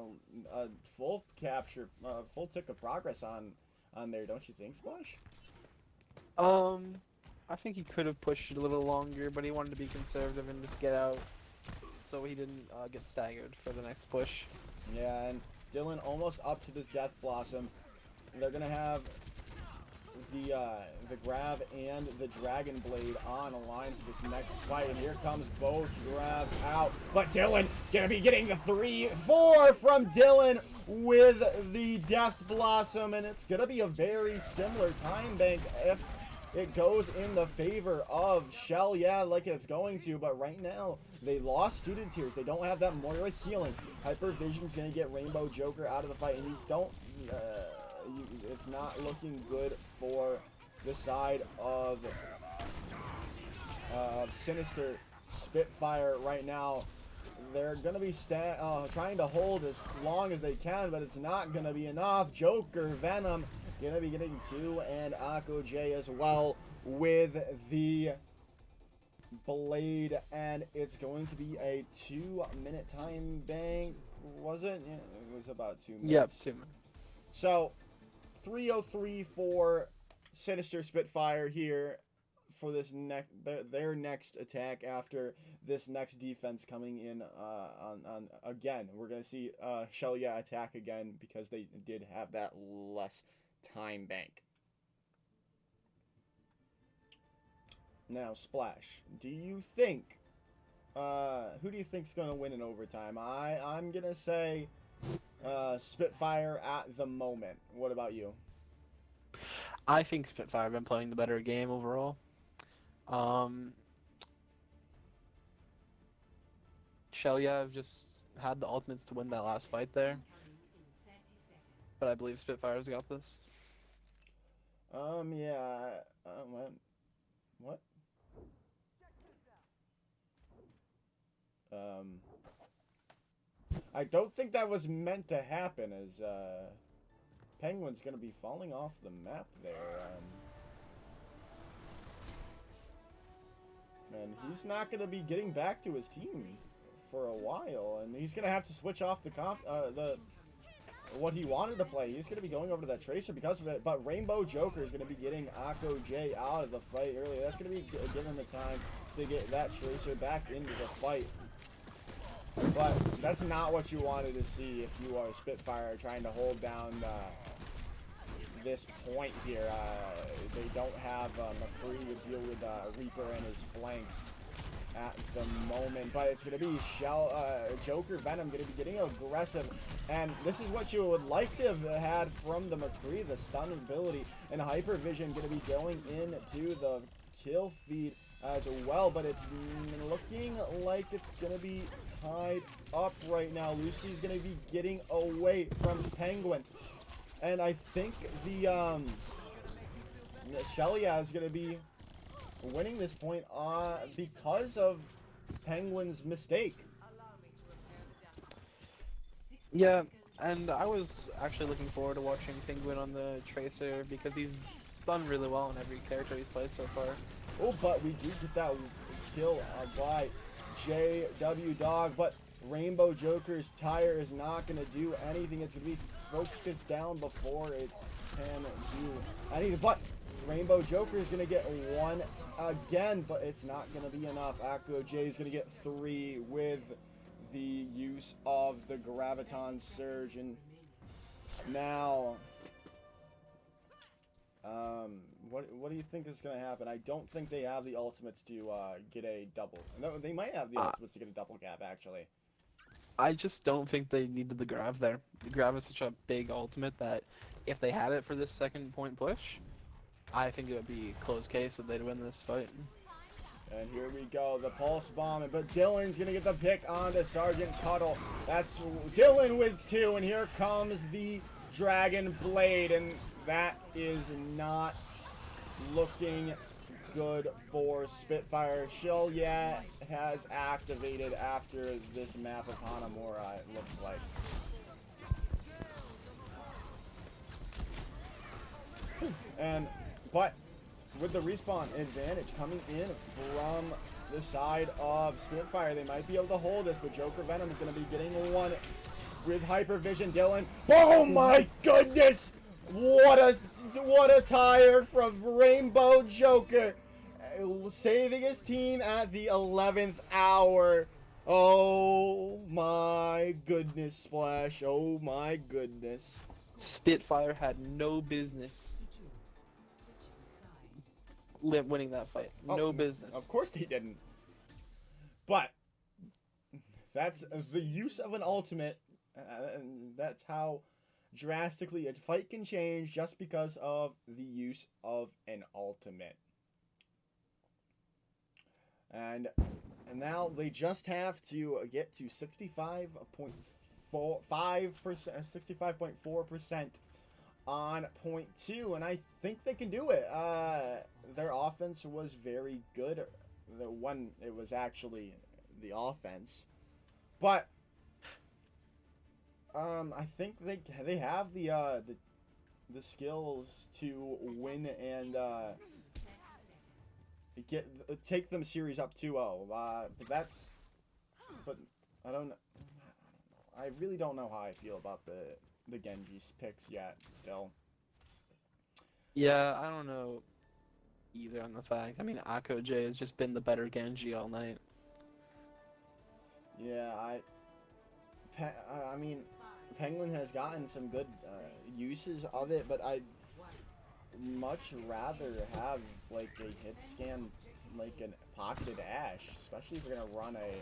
a full capture, full tick of progress on there, don't you think, Splash? I think he could have pushed it a little longer, but he wanted to be conservative and just get out, so he didn't get staggered for the next push. Yeah, and Dylan almost up to this Death Blossom. They're gonna have the grab and the Dragon Blade on a line for this next fight, and here comes both grabs out, but Dylan gonna be getting the 3-4 from Dylan with the Death Blossom, and it's gonna be a very similar time bank. If it goes in the favor of Shell, yeah, like it's going to, but right now, they lost Student Tears. They don't have that Moira healing. Hypervision's going to get Rainbow Joker out of the fight, and you don't, it's not looking good for the side of Sinister. Spitfire right now. They're going to be trying to hold as long as they can, but it's not going to be enough. Joker, Venom, going to be getting 2, and Akko J as well with the Blade, and it's going to be a 2-minute time bank, was it? Yeah, it was about 2 minutes. Yep, 2 minutes. So, 3:03 for Sinister Spitfire here for this their next attack after this next defense coming in on again. We're gonna see Shelia attack again because they did have that less time bank. Now Splash, do you think who do you think's gonna win in overtime? I'm gonna say Spitfire at the moment. What about you? I think Spitfire have been playing the better game overall. Shelia have just had the ultimates to win that last fight there, but I believe Spitfire's got this. Yeah. What? I don't think that was meant to happen, as Penguin's gonna be falling off the map there. And he's not gonna be getting back to his team for a while, and he's gonna have to switch off what he wanted to play. He's gonna be going over to that Tracer because of it, but Rainbow Joker is gonna be getting Akko J out of the fight early. That's gonna be giving him the time to get that Tracer back into the fight. But that's not what you wanted to see if you are Spitfire trying to hold down this point here. They don't have McCree to deal with Reaper and his flanks at the moment, but it's going to be Joker Venom going to be getting aggressive, and this is what you would like to have had from the McCree, the stun ability, and Hypervision going to be going into the kill feed as well, but it's looking like it's going to be tied up right now. Lucy's going to be getting away from Penguin, and I think the Shelia is going to be winning this point because of Penguin's mistake. Yeah, and I was actually looking forward to watching Penguin on the Tracer because he's done really well on every character he's played so far. Oh, but we do get that kill by JW Dog, but Rainbow Joker's tire is not going to do anything. It's going to be focused down before it can do anything, but Rainbow Joker is going to get 1 again, but it's not going to be enough. Akko J is going to get 3 with the use of the Graviton Surge, and now what do you think is going to happen? I don't think they have the ultimates to get a double. No, they might have the ultimates to get a double gap, actually. I just don't think they needed the Grav there. The Grav is such a big ultimate that if they had it for this second point push, I think it would be a close case that they'd win this fight. And here we go, the pulse bomb, but Dylan's gonna get the pick onto Sergeant Cuddle. That's Dylan with 2, and here comes the Dragon Blade, and that is not looking good for Spitfire. Shelia has activated after this map of Hanamura, it looks like. But with the respawn advantage coming in from the side of Spitfire, they might be able to hold this, but Joker Venom is going to be getting 1 with Hypervision. Dylan, oh my goodness, what a tire from Rainbow Joker, saving his team at the 11th hour. Oh my goodness, Splash, oh my goodness. Spitfire had no business winning that fight. No business. Of course they didn't. But that's the use of an ultimate, and that's how drastically. A fight can change just because of the use of an ultimate. And now they just have to get to 65.4% on point 2, and I think they can do it. Their offense was very good when it was actually the offense, but I think they have the skills to win and take them series up 2-0. But I don't know. I really don't know how I feel about the Genji's picks yet. Still. Yeah, I don't know either on the fact. I mean, Akko J has just been the better Genji all night. Yeah, I mean, Penguin has gotten some good uses of it, but I'd much rather have like a hit scan, like a pocketed Ash, especially if we're gonna run a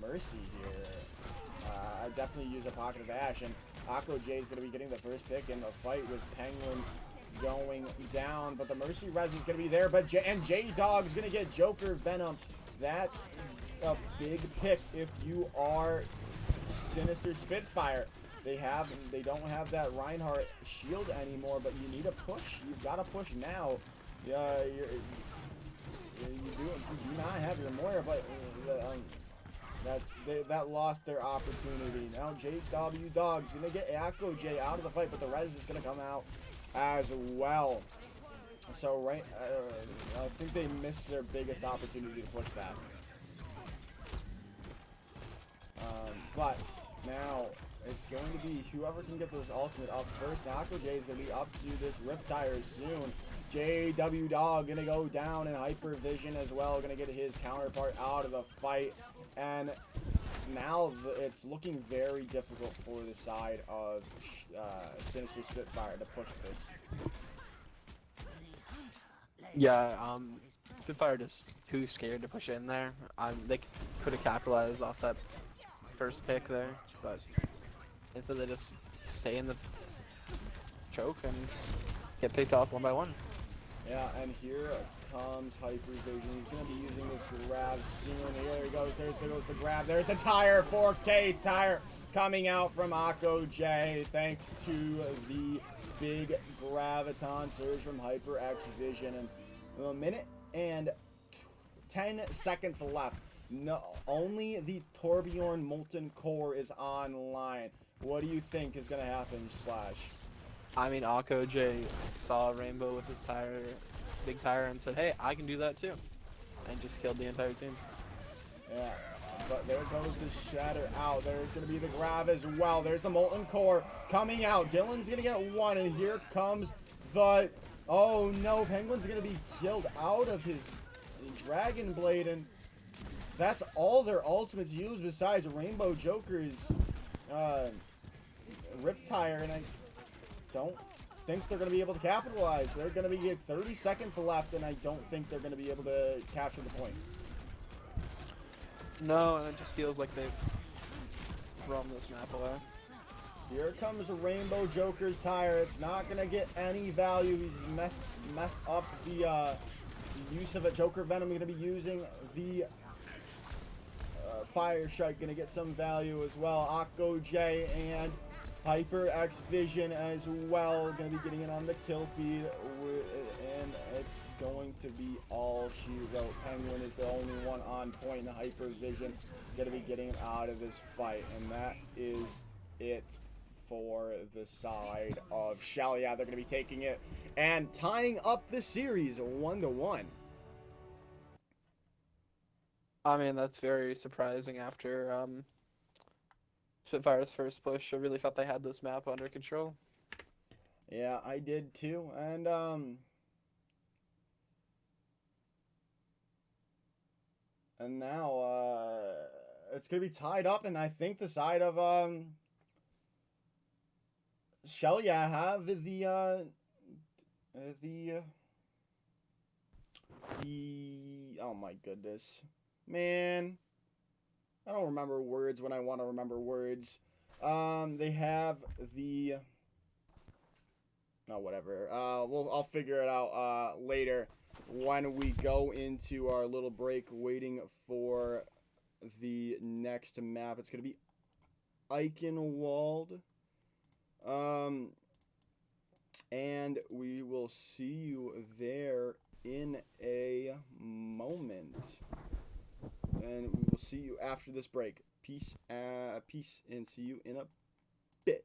Mercy here. I'd definitely use a pocketed Ash, and Akko J is gonna be getting the first pick in the fight with Penguin going down, but the Mercy res is gonna be there, but J-Dog's gonna get Joker Venom. That's a big pick if you are Sinister Spitfire. They don't have that Reinhardt shield anymore, but you need a push. You've got to push now. You do not have your Moira, but that lost their opportunity. Now JW Dog's gonna get Akko J out of the fight, but the res is gonna come out as well. So I think they missed their biggest opportunity to push that. But now it's going to be whoever can get this ultimate up first. Akko J is going to be up to this Riptire soon. JW Dog going to go down in Hyper Vision as well. Going to get his counterpart out of the fight. And now it's looking very difficult for the side of Sinister Spitfire to push this. Yeah, Spitfire just too scared to push in there. They could have capitalized off that first pick there, but instead they just stay in the choke and get picked off one by one. Yeah, and here comes Hyper Vision. He's going to be using this grab soon. There he goes. There goes the grab. There's the tire. 4K tire coming out from Akko J. Thanks to the big Graviton surge from Hyper X Vision. And a minute and 10 seconds left. No, only the Torbjorn Molten Core is online. What do you think is going to happen, Splash? I mean, Akko J saw Rainbow with his big tire, and said, hey, I can do that too. And just killed the entire team. Yeah, but there goes the Shatter out. There's going to be the grab as well. There's the Molten Core coming out. Dylan's going to get one, and here comes the... Oh no, Penguin's going to be killed out of his Dragon Blade, and that's all their ultimates use besides Rainbow Joker's Riptire, and I don't think they're going to be able to capitalize. They're going to be 30 seconds left, and I don't think they're going to be able to capture the point. No, and it just feels like they've thrown this map away. Here comes Rainbow Joker's tire. It's not going to get any value. He's messed up the use of a Joker Venom. Going to be using the Fire Strike. Going to get some value as well. Akko J and Hyper X Vision as well. Going to be getting it on the kill feed. And it's going to be all she wrote. Penguin is the only one on point in the Hyper Vision. Going to be getting it out of this fight. And that is it for the side of Shell. Yeah, they're going to be taking it and tying up the series 1-1. I mean, that's very surprising after Spitfire's first push. I really thought they had this map under control. Yeah, I did too. And now it's going to be tied up, and I think the side of Shell, yeah, have the oh my goodness, man, I don't remember words when I want to remember words. They have the. Oh, whatever. I'll figure it out later when we go into our little break, waiting for the next map. It's gonna be Eichenwald. And we will see you there in a moment. And we will see you after this break. Peace, and see you in a bit.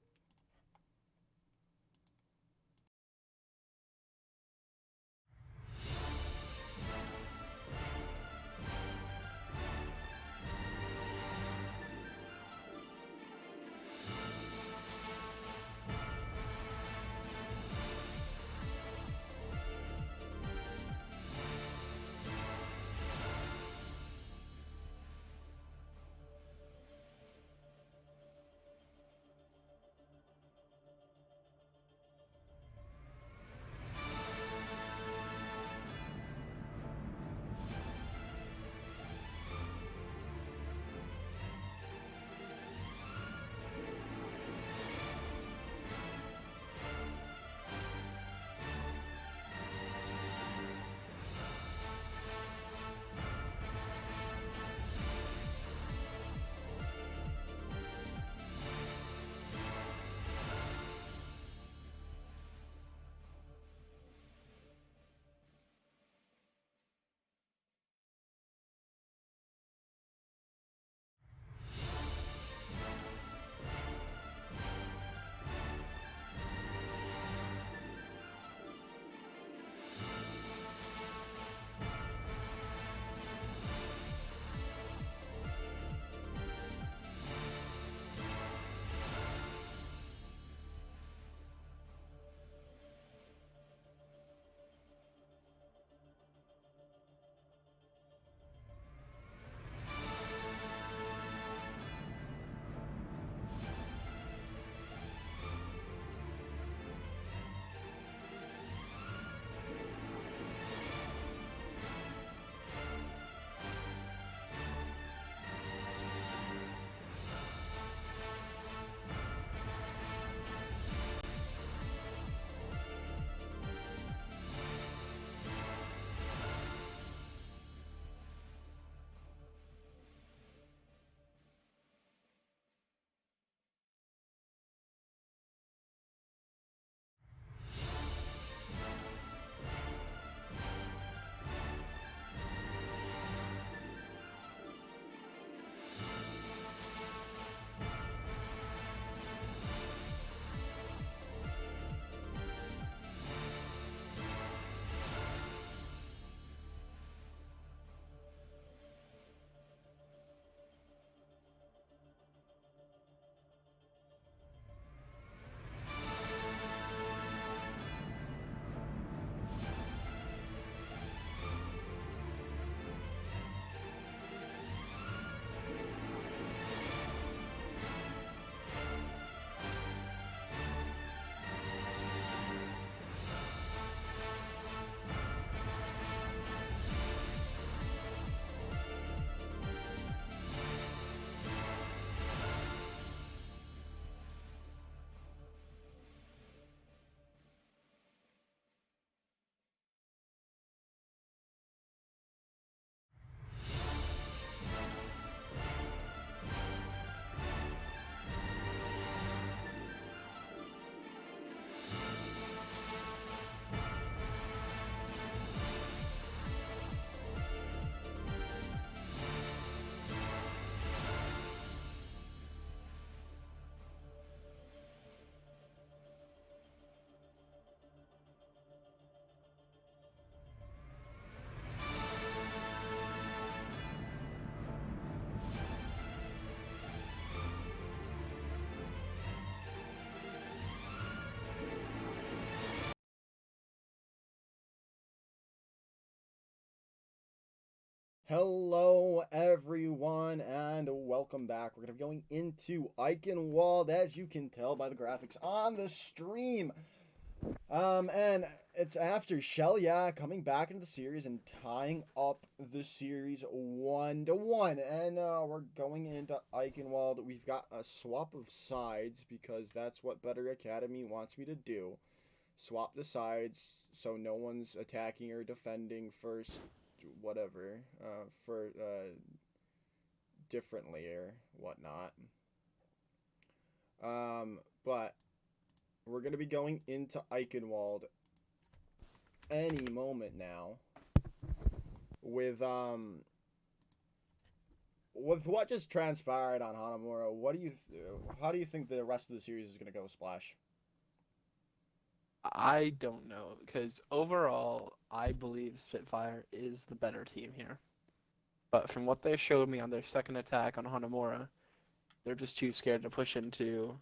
Hello, everyone, and welcome back. We're going to be going into Eichenwald, as you can tell by the graphics on the stream. And it's after Shell, yeah, coming back into the series and tying up the series 1-1. And we're going into Eichenwald. We've got a swap of sides because that's what Better Academy wants me to do. Swap the sides so no one's attacking or defending first, whatever, for differently or whatnot. But we're going to be going into Eichenwald any moment now with what just transpired on Hanamura. How do you think the rest of the series is going to go, Splash? I don't know, because overall, I believe Spitfire is the better team here. But from what they showed me on their second attack on Hanamura, they're just too scared to push into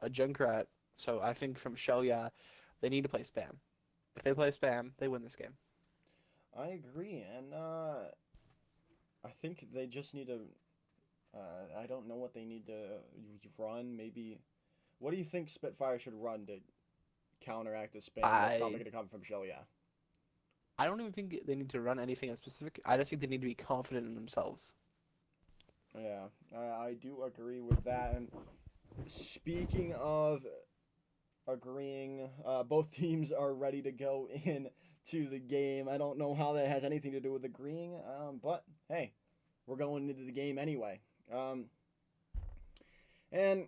a Junkrat. So I think from Shell, yeah, they need to play spam. If they play spam, they win this game. I agree, and I think they just need to. I don't know what they need to run. Maybe, what do you think Spitfire should run to counteract the spam? That's probably going to come from Shell, yeah. I don't even think they need to run anything in specific. I just think they need to be confident in themselves. Yeah, I do agree with that. And speaking of agreeing, both teams are ready to go in to the game. I don't know how that has anything to do with agreeing, but hey, we're going into the game anyway. And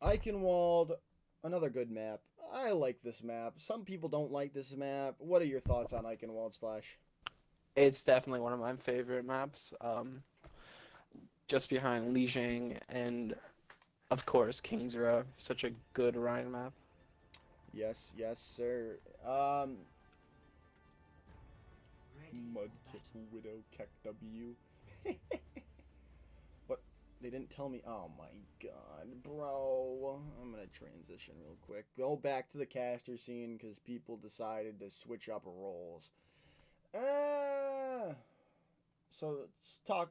Eichenwald, another good map. I like this map. Some people don't like this map. What are your thoughts on Eichenwald, Splash? It's definitely one of my favorite maps. Just behind Lijiang and, of course, King's Row. Such a good Rhine map. Yes, sir. Ready Mudkip, for battle. Widow, Keck W. But they didn't tell me. Oh my god, bro. I'm gonna transition real quick. Go back to the caster scene because people decided to switch up roles. So let's talk.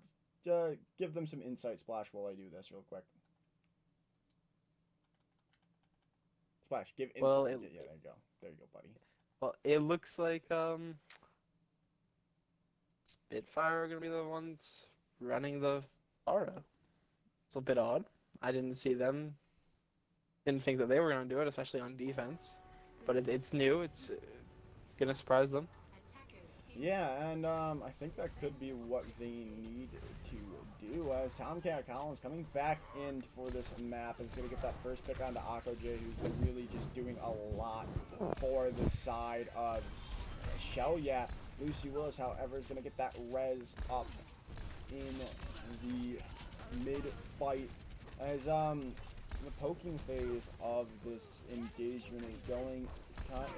Give them some insight, Splash, while I do this real quick. Splash, give insight. Well, yeah, there you go. There you go, buddy. Well, it looks like Spitfire are gonna be the ones running the Aura. It's a bit odd. I didn't see them. Didn't think that they were gonna do it, especially on defense. But it's new. It's gonna surprise them. Yeah, and I think that could be what they need to do. As Tomcat Collins coming back in for this map is going to get that first pick onto Akko J, who's been really just doing a lot for the side of Shell. Yeah, Lucy Willis, however, is going to get that res up in the mid-fight. As the poking phase of this engagement is going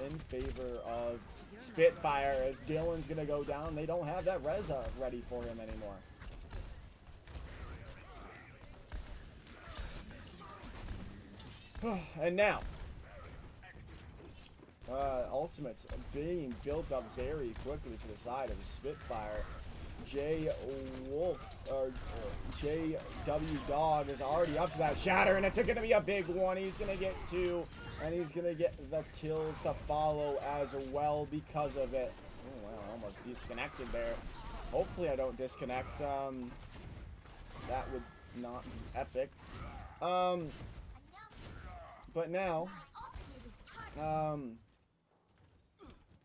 in favor of Spitfire, as Dylan's gonna go down. They don't have that res ready for him anymore. And now, ultimates being built up very quickly to the side of Spitfire. J Wolf or JW Dog is already up to that shatter, and it's gonna be a big one. He's gonna get two. And he's going to get the kills to follow as well because of it. Oh, wow, almost disconnected there. Hopefully I don't disconnect. That would not be epic. But now,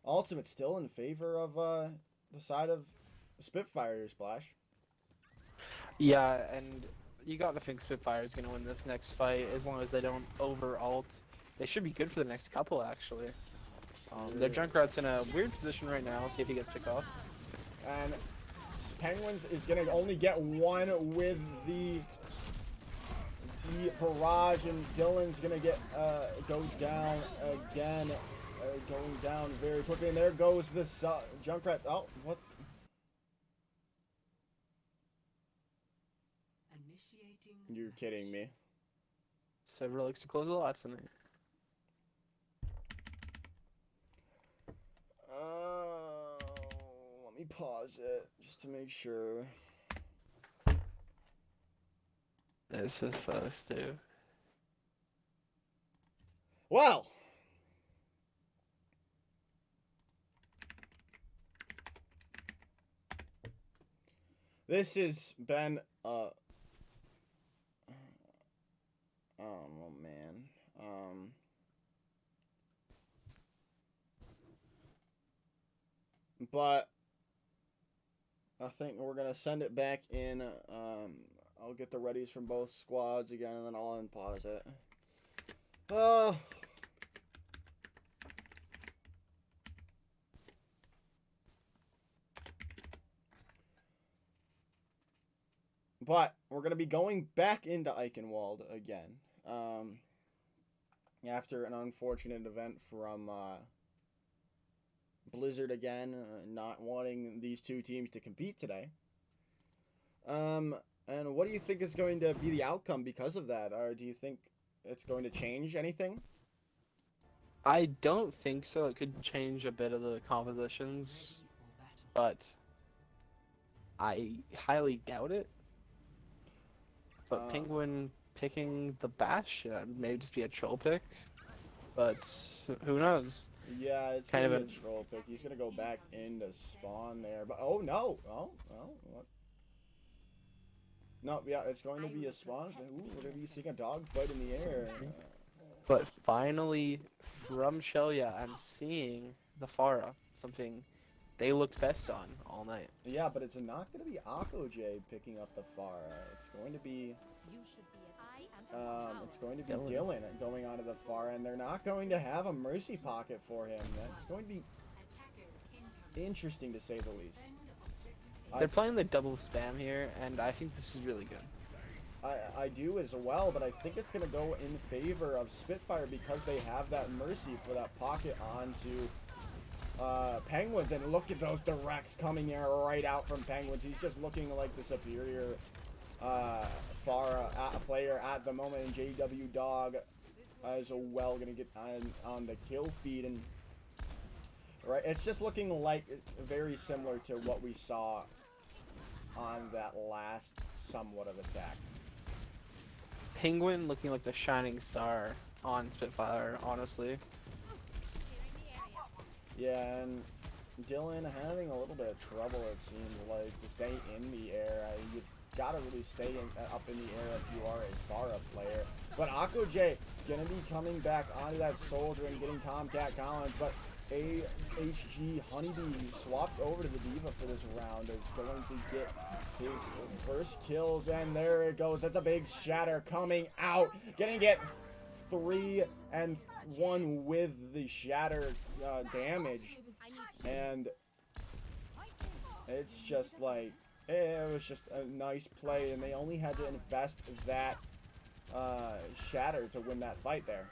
Ultimate's still in favor of the side of Spitfire, Splash. Yeah, and you gotta think Spitfire is gonna win this next fight as long as they don't over-ult. They should be good for the next couple, actually. Their Junkrat's in a weird position right now. Let's see if he gets picked off. And Penguins is going to only get one with the barrage, and Dylan's going to get go down again, going down very quickly. And there goes this Junkrat. Oh, what? Initiating You're kidding me. Several likes to close a lot tonight. Let me pause it just to make sure. This is so stupid. Well, This has been oh man. But I think we're gonna send it back in. I'll get the readies from both squads again, and then I'll unpause it. But we're gonna be going back into Eichenwald again. After an unfortunate event from Blizzard again, not wanting these two teams to compete today. And what do you think is going to be the outcome because of that? Or do you think it's going to change anything? I don't think so. It could change a bit of the compositions, but I highly doubt it. But Penguin picking the Bash may just be a troll pick, but who knows? Yeah, it's kind gonna of be a troll pick. He's gonna go back into spawn there, but oh no! What? No, yeah, it's going to be a spawn. Ooh, we're gonna be seeing a dog fight in the air. But finally, from Shelia, I'm seeing the Pharah, something they looked best on all night. Yeah, but it's not going to be AkoJ picking up the Pharah. It's going to be Dylan going onto the Pharah, and they're not going to have a mercy pocket for him. That's going to be interesting to say the least. They're playing the double spam here, and I think this is really good. I do as well, but I think it's going to go in favor of Spitfire because they have that mercy for that pocket onto Penguins. And look at those directs coming in right out from Penguins. He's just looking like the superior player at the moment. And JW Dog as well going to get on the kill feed. And right, it's just looking like very similar to what we saw on that last somewhat of attack. Penguin looking like the shining star on Spitfire, honestly. Yeah, and Dylan having a little bit of trouble, it seems like, to stay in the air. You gotta really stay up in the air if you are a Pharah player. But AkoJ gonna be coming back onto that soldier and getting Tomcat Collins, but AHG Honeybee swapped over to the Diva for this round. Is going to get his first kills, and there it goes. That's a big shatter coming out. Gonna get 3 and 1 with the shatter damage, and it's just like it was just a nice play, and they only had to invest that shatter to win that fight there.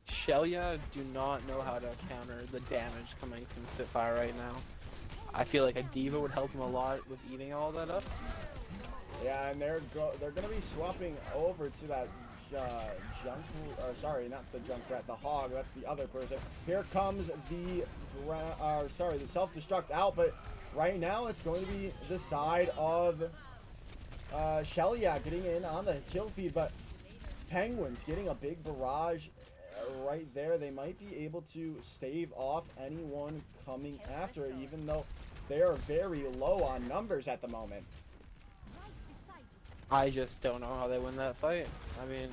Shelia do not know how to counter the damage coming from Spitfire right now. I feel like a Diva would help him a lot with eating all that up. Yeah, and they're gonna be swapping over to that not the Junkrat, the Hog. That's the other person. Here comes the the self-destruct out, but right now it's going to be the side of Shelia getting in on the kill feed, but Penguins getting a big barrage right there. They might be able to stave off anyone coming after it, even though they are very low on numbers at the moment. I just don't know how they win that fight. I mean,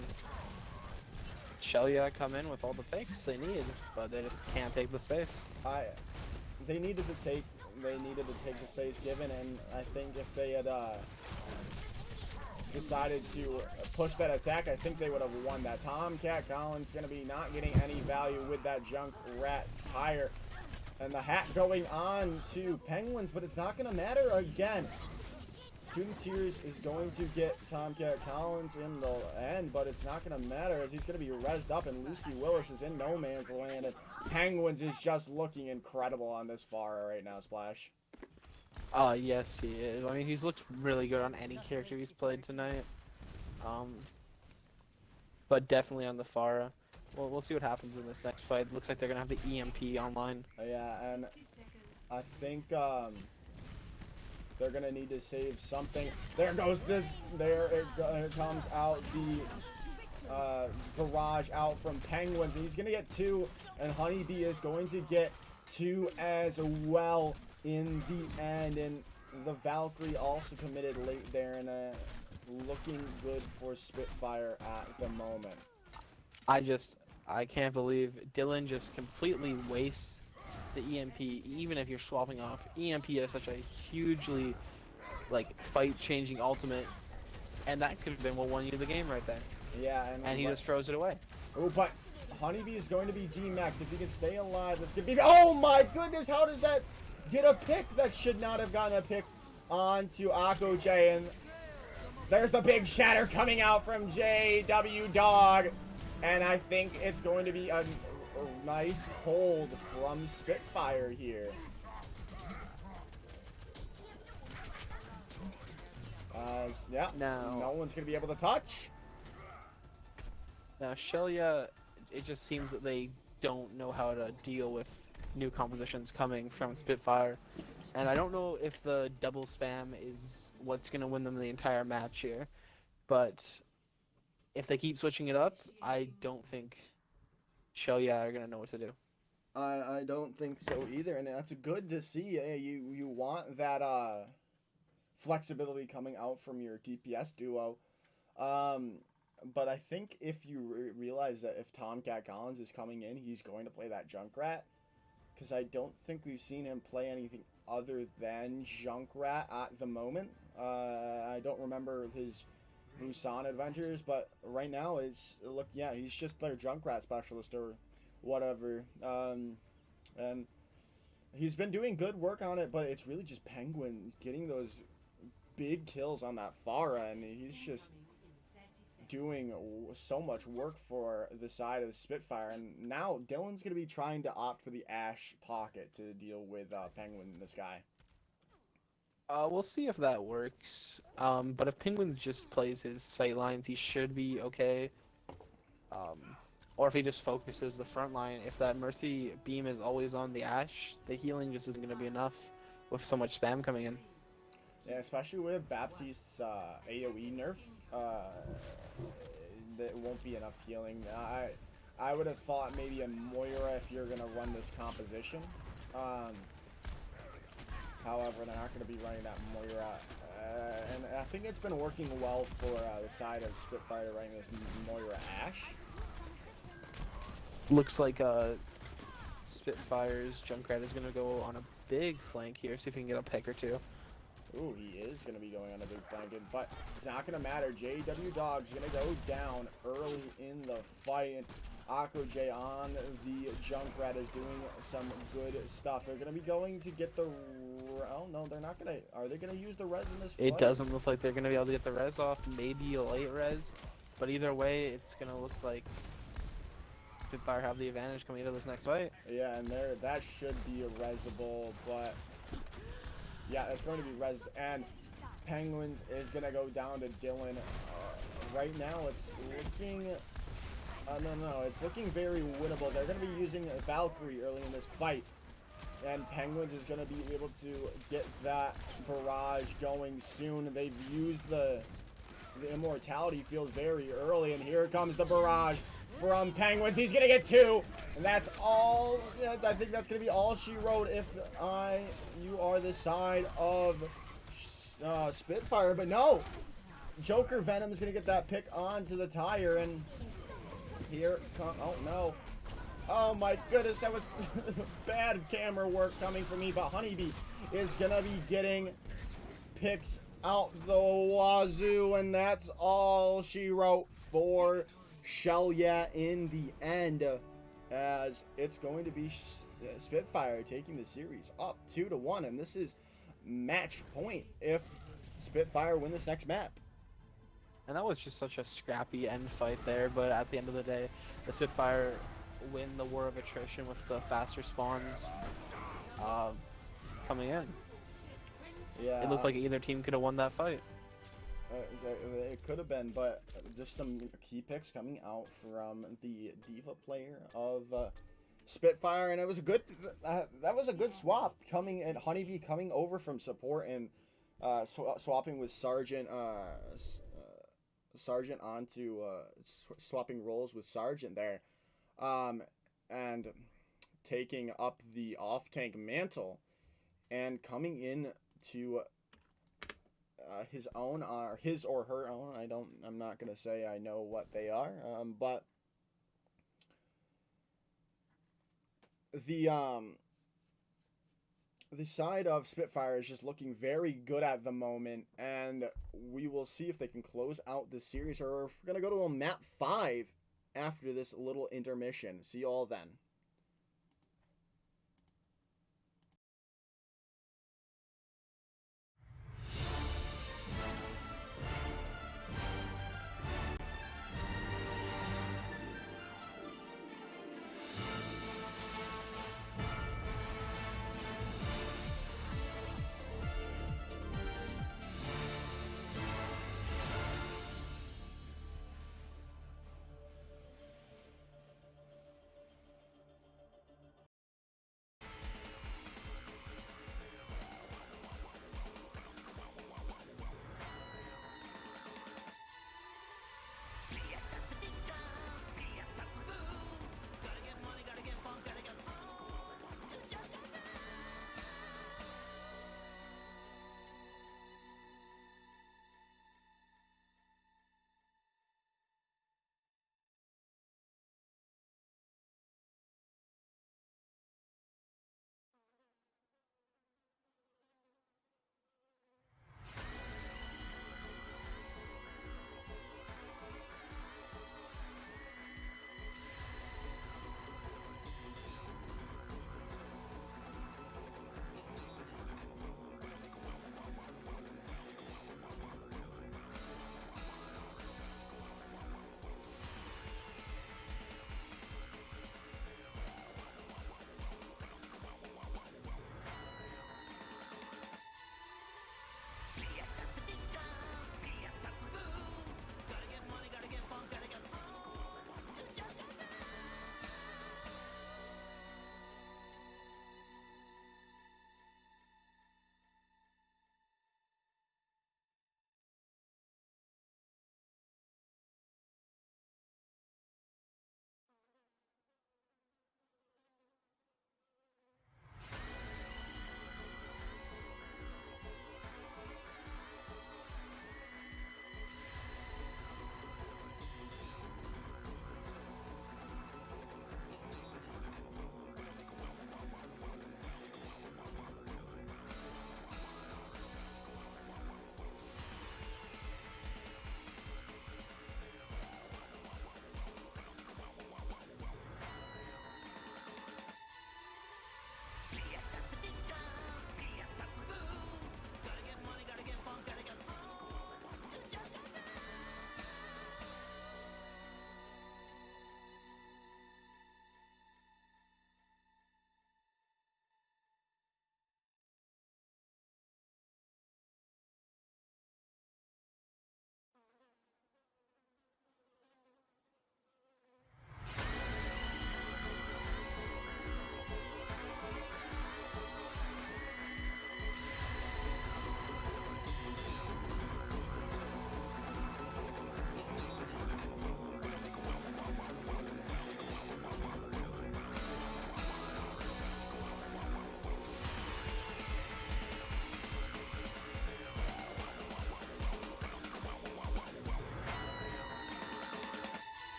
Shelia come in with all the picks they need, but they just can't take the space. They needed to take the space given, and I think if they had decided to push that attack, I think they would have won that. Tomcat Collins going to be not getting any value with that Junkrat tire, and the hat going on to Penguins, but it's not going to matter again. Student Tears is going to get Tomcat Collins in the end, but it's not going to matter as he's going to be rezzed up, and Lucy Willis is in no man's land, and Penguins is just looking incredible on this far right now, Splash. Yes, he is. I mean, he's looked really good on any character he's played tonight. But definitely on the Pharah. Well, we'll see what happens in this next fight. Looks like they're going to have the EMP online. Yeah, and I think they're gonna need to save something. There goes it comes out the barrage out from Penguins, and he's gonna get 2, and Honeybee is going to get 2 as well in the end. And the Valkyrie also committed late there, and looking good for Spitfire at the moment. I can't believe Dylan just completely wastes the EMP, even if you're swapping off. EMP is such a hugely, like, fight-changing ultimate, and that could have been what won you the game right there. Yeah, And he just throws it away. Oh, but Honeybee is going to be DMAC'd. If he can stay alive, this could be... Oh my goodness, how does that get a pick? That should not have gotten a pick onto Akko J, and there's the big shatter coming out from JW Dog. And I think it's going to be a nice hold from Spitfire here. Yeah, no one's going to be able to touch. Now, Shelia, it just seems that they don't know how to deal with new compositions coming from Spitfire. And I don't know if the double spam is what's going to win them the entire match here. But if they keep switching it up, I don't think Shelia are going to know what to do. I don't think so either, and that's good to see. You want that flexibility coming out from your DPS duo. But I think if you realize that if Tomcat Collins is coming in, he's going to play that Junkrat. Because I don't think we've seen him play anything other than Junkrat at the moment. I don't remember his Busan adventures, but right now he's just their Junkrat specialist or whatever. And he's been doing good work on it, but it's really just Penguin getting those big kills on that Pharah, and he's just doing so much work for the side of Spitfire. And now Dylan's going to be trying to opt for the Ash pocket to deal with Penguin in the sky. We'll see if that works. But if Penguin just plays his sight lines, he should be okay. Or if he just focuses the front line, if that Mercy beam is always on the Ash, the healing just isn't going to be enough with so much spam coming in. Yeah, especially with Baptiste's AoE nerf. There won't be enough healing. I would have thought maybe a Moira if you're going to run this composition. However, they're not going to be running that Moira. And I think it's been working well for the side of Spitfire running this Moira Ash. Looks like Spitfire's Junkrat is going to go on a big flank here, see if he can get a pick or two. Ooh, he is going to be going on a big flank, but it's not going to matter. JW Dog's going to go down early in the fight, and Akko J on the Junkrat is doing some good stuff. They're going to be going to get the... Oh, no, they're not going to... Are they going to use the res in this fight? It doesn't look like they're going to be able to get the res off. Maybe a late res, but either way, it's going to look like Spitfire have the advantage coming into this next fight. Yeah, and that should be a resable, but... Yeah, it's going to be res, and Penguins is going to go down to Dylan. Right now, it's looking... no, it's looking very winnable. They're going to be using a Valkyrie early in this fight, and Penguins is going to be able to get that barrage going soon. They've used the Immortality Field very early, and here comes the barrage from Penguins. He's going to get two, and that's all. I think that's going to be all she wrote if you are the side of Spitfire. But no, Joker Venom is going to get that pick onto the tire, and here come, oh no. Oh my goodness, that was bad camera work coming from me, but Honeybee is going to be getting picks out the wazoo, and that's all she wrote for Shelia in the end, as it's going to be Spitfire taking the series up 2-1, and this is match point if Spitfire win this next map. And that was just such a scrappy end fight there, but at the end of the day, the Spitfire win the war of attrition with the faster spawns coming in. Yeah, it looked like either team could have won that fight. It could have been, but just some key picks coming out from the Diva player of Spitfire, and it was a good. That was a good swap coming, and Honeybee coming over from support and swapping with Sergeant. Sergeant onto swapping roles with Sergeant there, and taking up the off-tank mantle, and coming in to his own, or his or her own. I'm not gonna say I know what they are, but the side of Spitfire is just looking very good at the moment, and we will see if they can close out this series, or if we're gonna go to a map 5 after this little intermission. See you all then.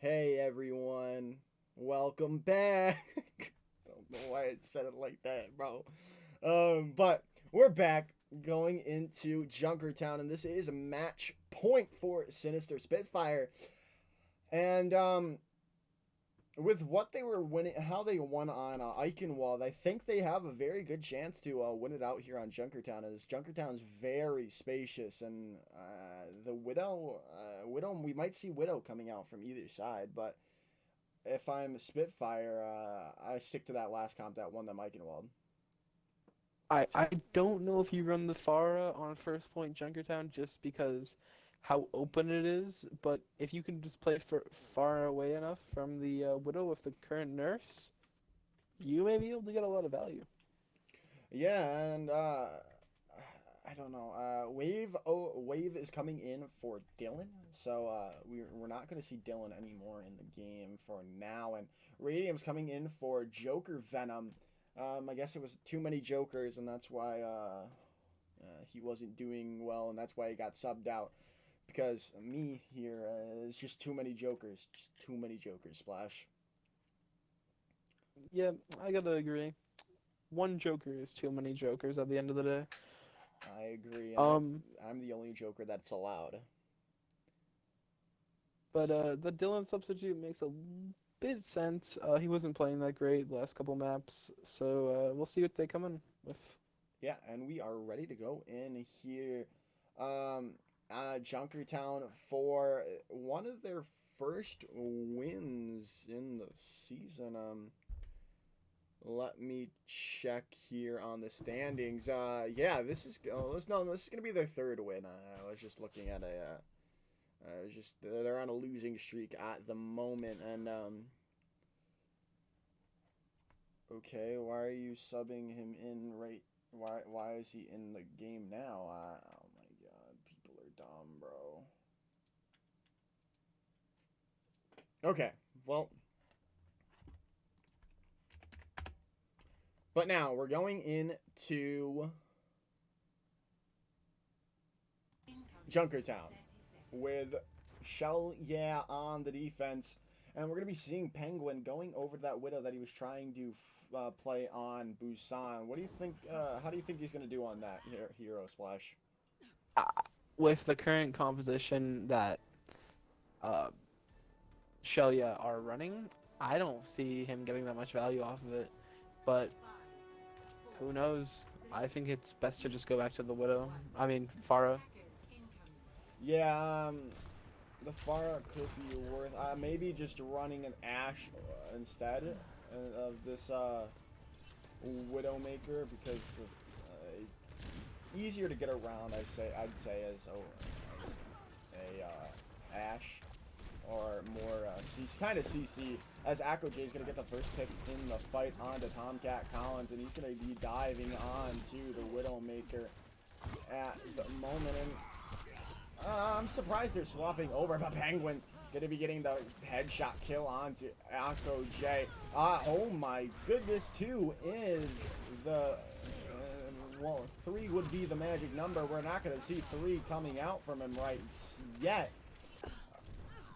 Hey everyone, welcome back. Don't know why I said it like that, bro. But we're back going into Junkertown, and this is a match point for Sinister Spitfire. And with what they were winning, how they won on Eichenwald, I think they have a very good chance to win it out here on Junkertown. As Junkertown is very spacious, and the Widow, we might see Widow coming out from either side. But if I'm Spitfire, I stick to that last comp that won them Eichenwald. I don't know if you run the Pharah on first point Junkertown just because how open it is, but if you can just play far away enough from the Widow with the current nurse, you may be able to get a lot of value. Yeah, and I don't know. Wave is coming in for Dylan, so we're not going to see Dylan anymore in the game for now. And Radium's coming in for Joker Venom. I guess it was too many Jokers, and that's why he wasn't doing well, and that's why he got subbed out. Because me here is just too many Jokers. Just too many Jokers, Splash. Yeah, I gotta agree. One Joker is too many Jokers at the end of the day. I agree. And I'm the only Joker that's allowed. But the Dylan substitute makes a bit sense. He wasn't playing that great the last couple maps, so we'll see what they come in with. Yeah, and we are ready to go in here. Junkertown for one of their first wins in the season. Let me check here on the standings. Yeah, this is gonna be their third win. I was just looking at they're on a losing streak at the moment, and okay, why are you subbing him in right? Why is he in the game now? Oh my god, people are dumb, bro. Okay, well. But now we're going into Junkertown with Shell on the defense, and we're gonna be seeing Penguin going over to that Widow that he was trying to play on Busan. What do you think? How do you think he's gonna do on that hero Splash? With the current composition that Shelia are running, I don't see him getting that much value off of it. But who knows? I think it's best to just go back to the Widow. I mean, Pharah. Yeah, the Pharah could be worth maybe just running an Ashe instead of this Widowmaker, because easier to get around. I'd say as a Ashe, or more kind of CC, as Akko J is going to get the first pick in the fight onto Tomcat Collins, and he's going to be diving on to the Widowmaker at the moment. And I'm surprised they're swapping over, but Penguin going to be getting the headshot kill onto Akko J. Oh my goodness, 2 is the... well, 3 would be the magic number. We're not going to see 3 coming out from him right yet.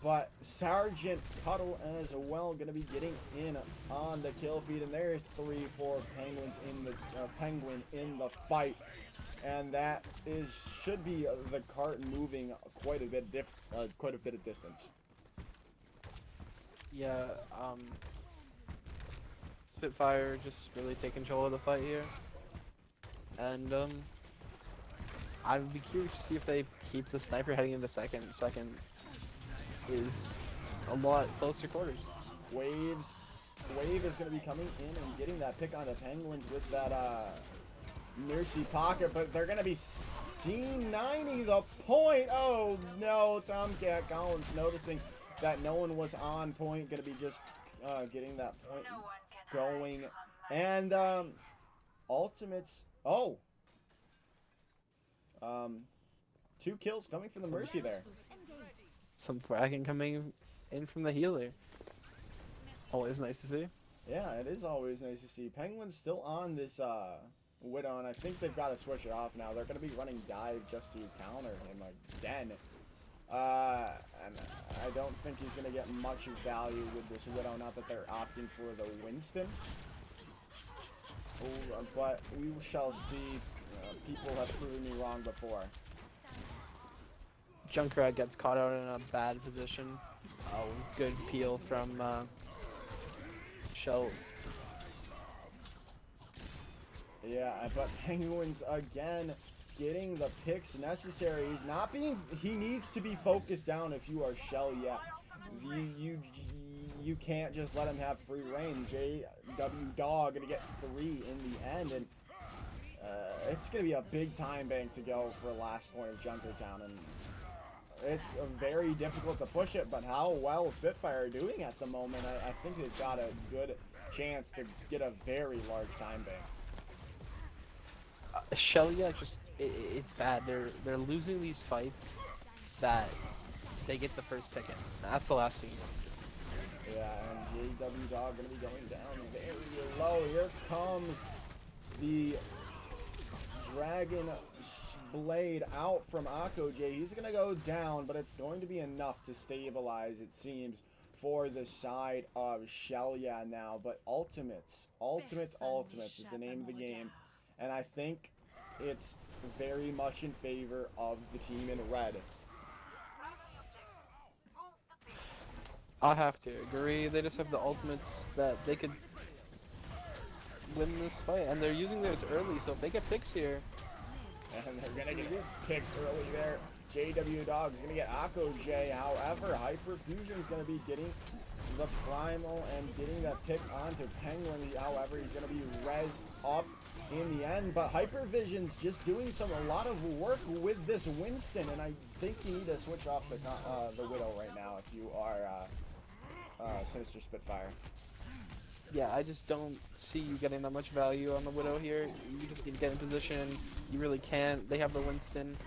But Sergeant Cuddle as well going to be getting in on the kill feed, and there's 3 for Penguins in the Penguin in the fight, and that should be the cart moving quite a bit of distance. Yeah, Spitfire just really take control of the fight here, and I would be curious to see if they keep the sniper heading into second. Second is a lot closer quarters. Wave is going to be coming in and getting that pick on the Penguins with that Mercy pocket, but they're going to be C90 the point. Oh no, Tomcat Collins noticing that no one was on point, going to be just getting that point going. And ultimates, 2 kills coming from the Mercy there. Some fragging coming in from the healer. Always nice to see. Yeah, it is always nice to see. Penguin's still on this Widow, and I think they've got to switch it off now. They're going to be running dive just to counter him again. And I don't don't think he's going to get much value with this Widow, not that they're opting for the Winston. But we shall see. People have proven me wrong before. Junkrat gets caught out in a bad position. Oh, good peel from Shell. Yeah, but Penguins again getting the picks necessary. He needs to be focused down if you are Shell yet. You can't just let him have free reign. JW Dog gonna get 3 in the end, and it's gonna be a big time bank to go for last point of Junkertown, and it's very difficult to push it. But how well Spitfire are doing at the moment, I think they've got a good chance to get a very large time bank. Shell, yeah, it's bad. They're losing these fights that they get the first pick in. That's the last thing you want to do. Yeah, and JW Dog gonna be going down very low. Here comes the Dragon Blade out from Akko J. He's gonna go down, but it's going to be enough to stabilize, it seems, for the side of Shelia now. But Ultimates is the name of the game, and I think it's very much in favor of the team in red. I have to agree. They just have the ultimates that they could win this fight, and they're using theirs early. So if they get picks here, and they're gonna get picks early there. JW Dog is gonna get Akko J. However, Hyperfusion's gonna be getting the primal and getting that pick onto Penguin. However, he's gonna be res up in the end. But Hypervision's just doing a lot of work with this Winston, and I think you need to switch off the Widow right now if you are Sinister Spitfire. yeah, I just don't see you getting that much value on the Widow here. You just need to get in position. You really can't. They have the Winston,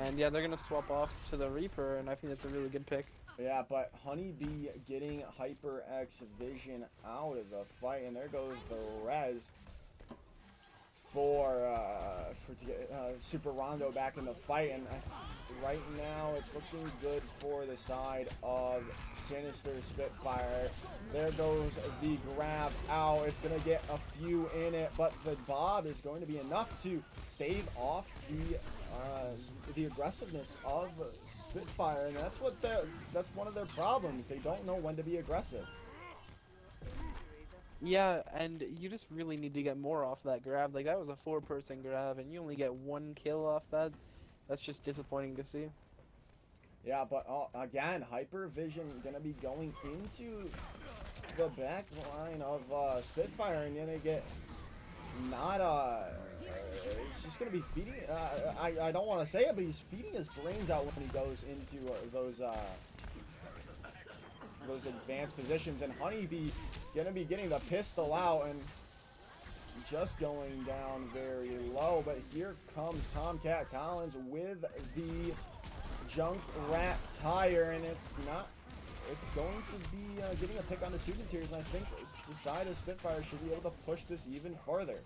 and yeah, they're gonna swap off to the Reaper, and I think that's a really good pick. Yeah, but Honeybee getting HyperX Vision out of the fight, and there goes the res for Super Rondo back in the fight, and right now it's looking good for the side of Sinister Spitfire. There goes the grab out. It's gonna get a few in it, but the bob is going to be enough to stave off the aggressiveness of Spitfire, and that's one of their problems. They don't know when to be aggressive. Yeah, and you just really need to get more off that grab. Like, that was a 4-person grab, and you only get 1 kill off that. That's just disappointing to see. Yeah, but again, Hypervision gonna be going into the back line of Spitfire, and gonna get it's just gonna be feeding. I don't want to say it, but he's feeding his brains out when he goes into those advanced positions, and Honeybee gonna be getting the pistol out and just going down very low. But here comes Tomcat Collins with the Junk Rat Tire, and it's going to be getting a pick on the student tiers, and I think the side of Spitfire should be able to push this even further.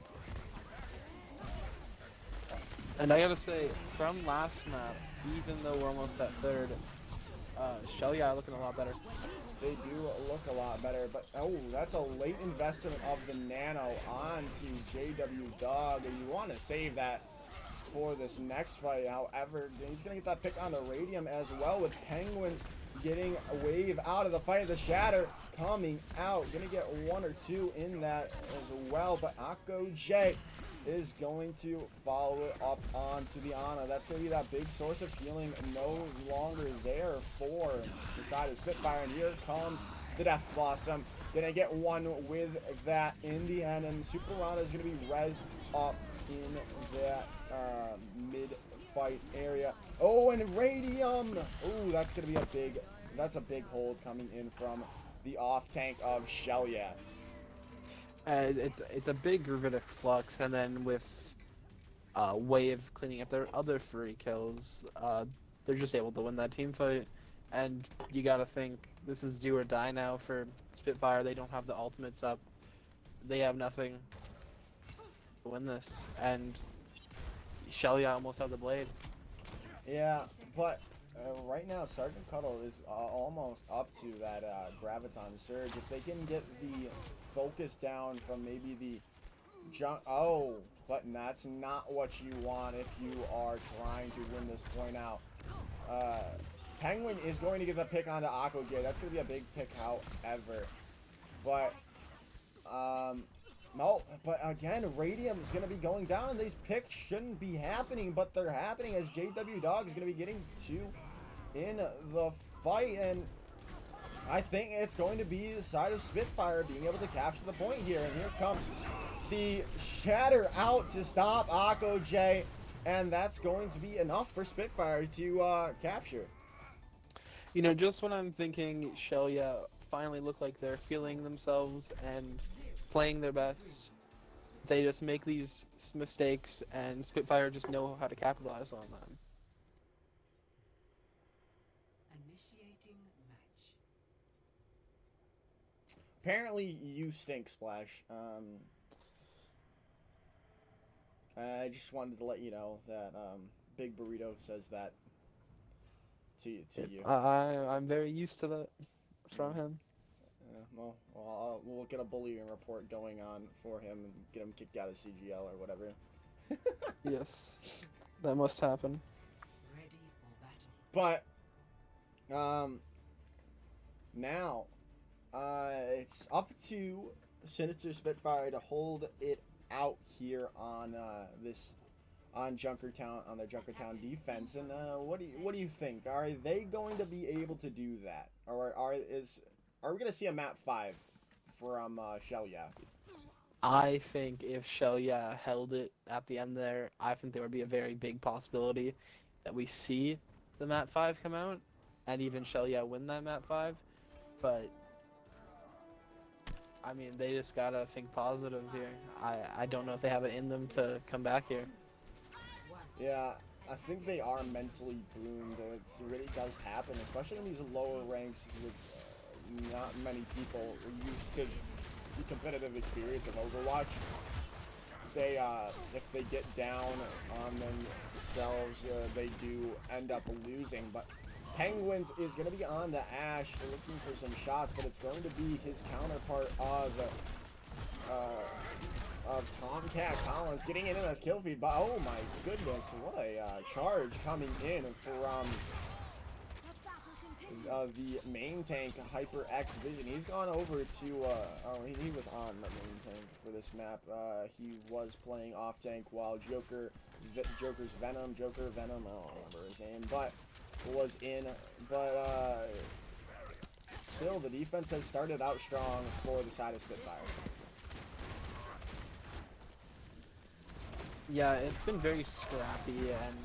And I gotta say, from last map, even though we're almost at 3rd, Shelly are looking a lot better. They do look a lot better, but that's a late investment of the Nano onto JW Dog, and you want to save that for this next fight. However, he's going to get that pick on the Radium as well, with Penguin getting a wave out of the fight. The Shatter coming out, going to get 1 or 2 in that as well, but Akko J is going to follow it up onto the Ana. That's going to be that big source of healing no longer there for the side of Spitfire. And here comes the Death Blossom. Going to get 1 with that in the end. And Super Rana is going to be res up in that mid-fight area. Oh, and Radium! Oh, that's going to be that's a big hold coming in from the off-tank of Shelia. It's a big gravitic flux, and then with Wave cleaning up their other free kills, they're just able to win that team fight. And you gotta think, this is do or die now for Spitfire. They don't have the ultimates up. They have nothing to win this. And Shelia almost have the blade. Yeah, but Right now, Sergeant Cuddle is almost up to that Graviton Surge. If they can get the focus down from maybe the jump. Oh, but that's not what you want if you are trying to win this point out. Penguin is going to get the pick onto AquaGate. That's going to be a big pick, however. But, no, but again, Radium is going to be going down, and these picks shouldn't be happening, but they're happening as JW Dog is going to be getting two in the fight, and I think it's going to be the side of Spitfire being able to capture the point here, and here comes the Shatter out to stop AquaJ, and that's going to be enough for Spitfire to capture. You know, just when I'm thinking Shelia finally look like they're feeling themselves and playing their best, they just make these mistakes, and Spitfire just know how to capitalize on them. Initiating match. Apparently, you stink, Splash. I just wanted to let you know that Big Burrito says that to you. I'm very used to that from him. Well, we'll get a bullying report going on for him and get him kicked out of CGL or whatever. Yes, that must happen. Ready for battle. But now it's up to Sinister Spitfire to hold it out here on on Junkertown, on their Junkertown defense. And what do you think? Are they going to be able to do that, or are we going to see a map 5 from Shelia? I think if Shelia held it at the end there, I think there would be a very big possibility that we see the map 5 come out, and even Shelia win that map 5. But I mean, they just gotta think positive here. I don't know if they have it in them to come back here. Yeah, I think they are mentally boomed. It really does happen, especially in these lower ranks with not many people used to the competitive experience of Overwatch. They, if they get down on themselves, they do end up losing. But Penguins is going to be on the Ash looking for some shots, but it's going to be his counterpart of Tomcat Collins getting in as kill feed. But oh my goodness, what a charge coming in from the main tank, Hyper X Vision. He's gone over to, oh, he was on the main tank for this map. He was playing off tank while Joker's Venom, I don't remember his name, but was in. But still, the defense has started out strong for the side of Spitfire. Yeah, it's been very scrappy, and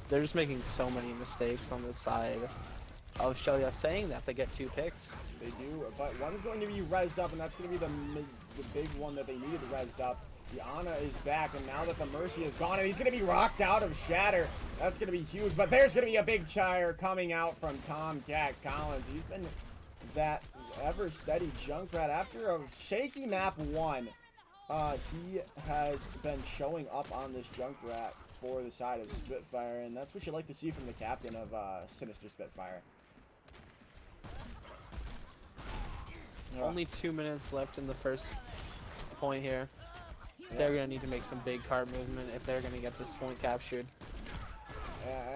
they're just making so many mistakes on this side of Shelia. Saying that they get 2 picks. They do, but one's going to be rezzed up, and that's going to be the big one that they needed rezzed up. The Ana is back, and now that the Mercy is gone, and he's going to be rocked out of Shatter. That's going to be huge, but there's going to be a big chire coming out from Tomcat Collins. He's been that ever-steady Junkrat. After a shaky map 1, he has been showing up on this Junkrat for the side of Spitfire, and that's what you like to see from the captain of Sinister Spitfire. Only 2 minutes left in the first point here. They're going to need to make some big card movement if they're going to get this point captured.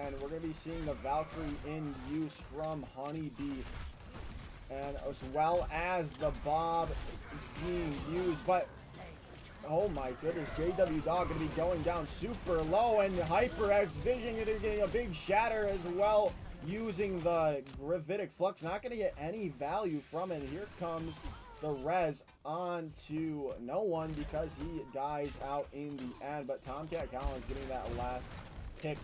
And we're going to be seeing the Valkyrie in use from Honeybee, and as well as the Bob being used. But oh my goodness, JW Dog going to be going down super low, and HyperX Vision is getting a big shatter as well, using the Gravitic Flux. Not going to get any value from it. Here comes the res onto no one because he dies out in the end. But Tomcat Collins getting that last pick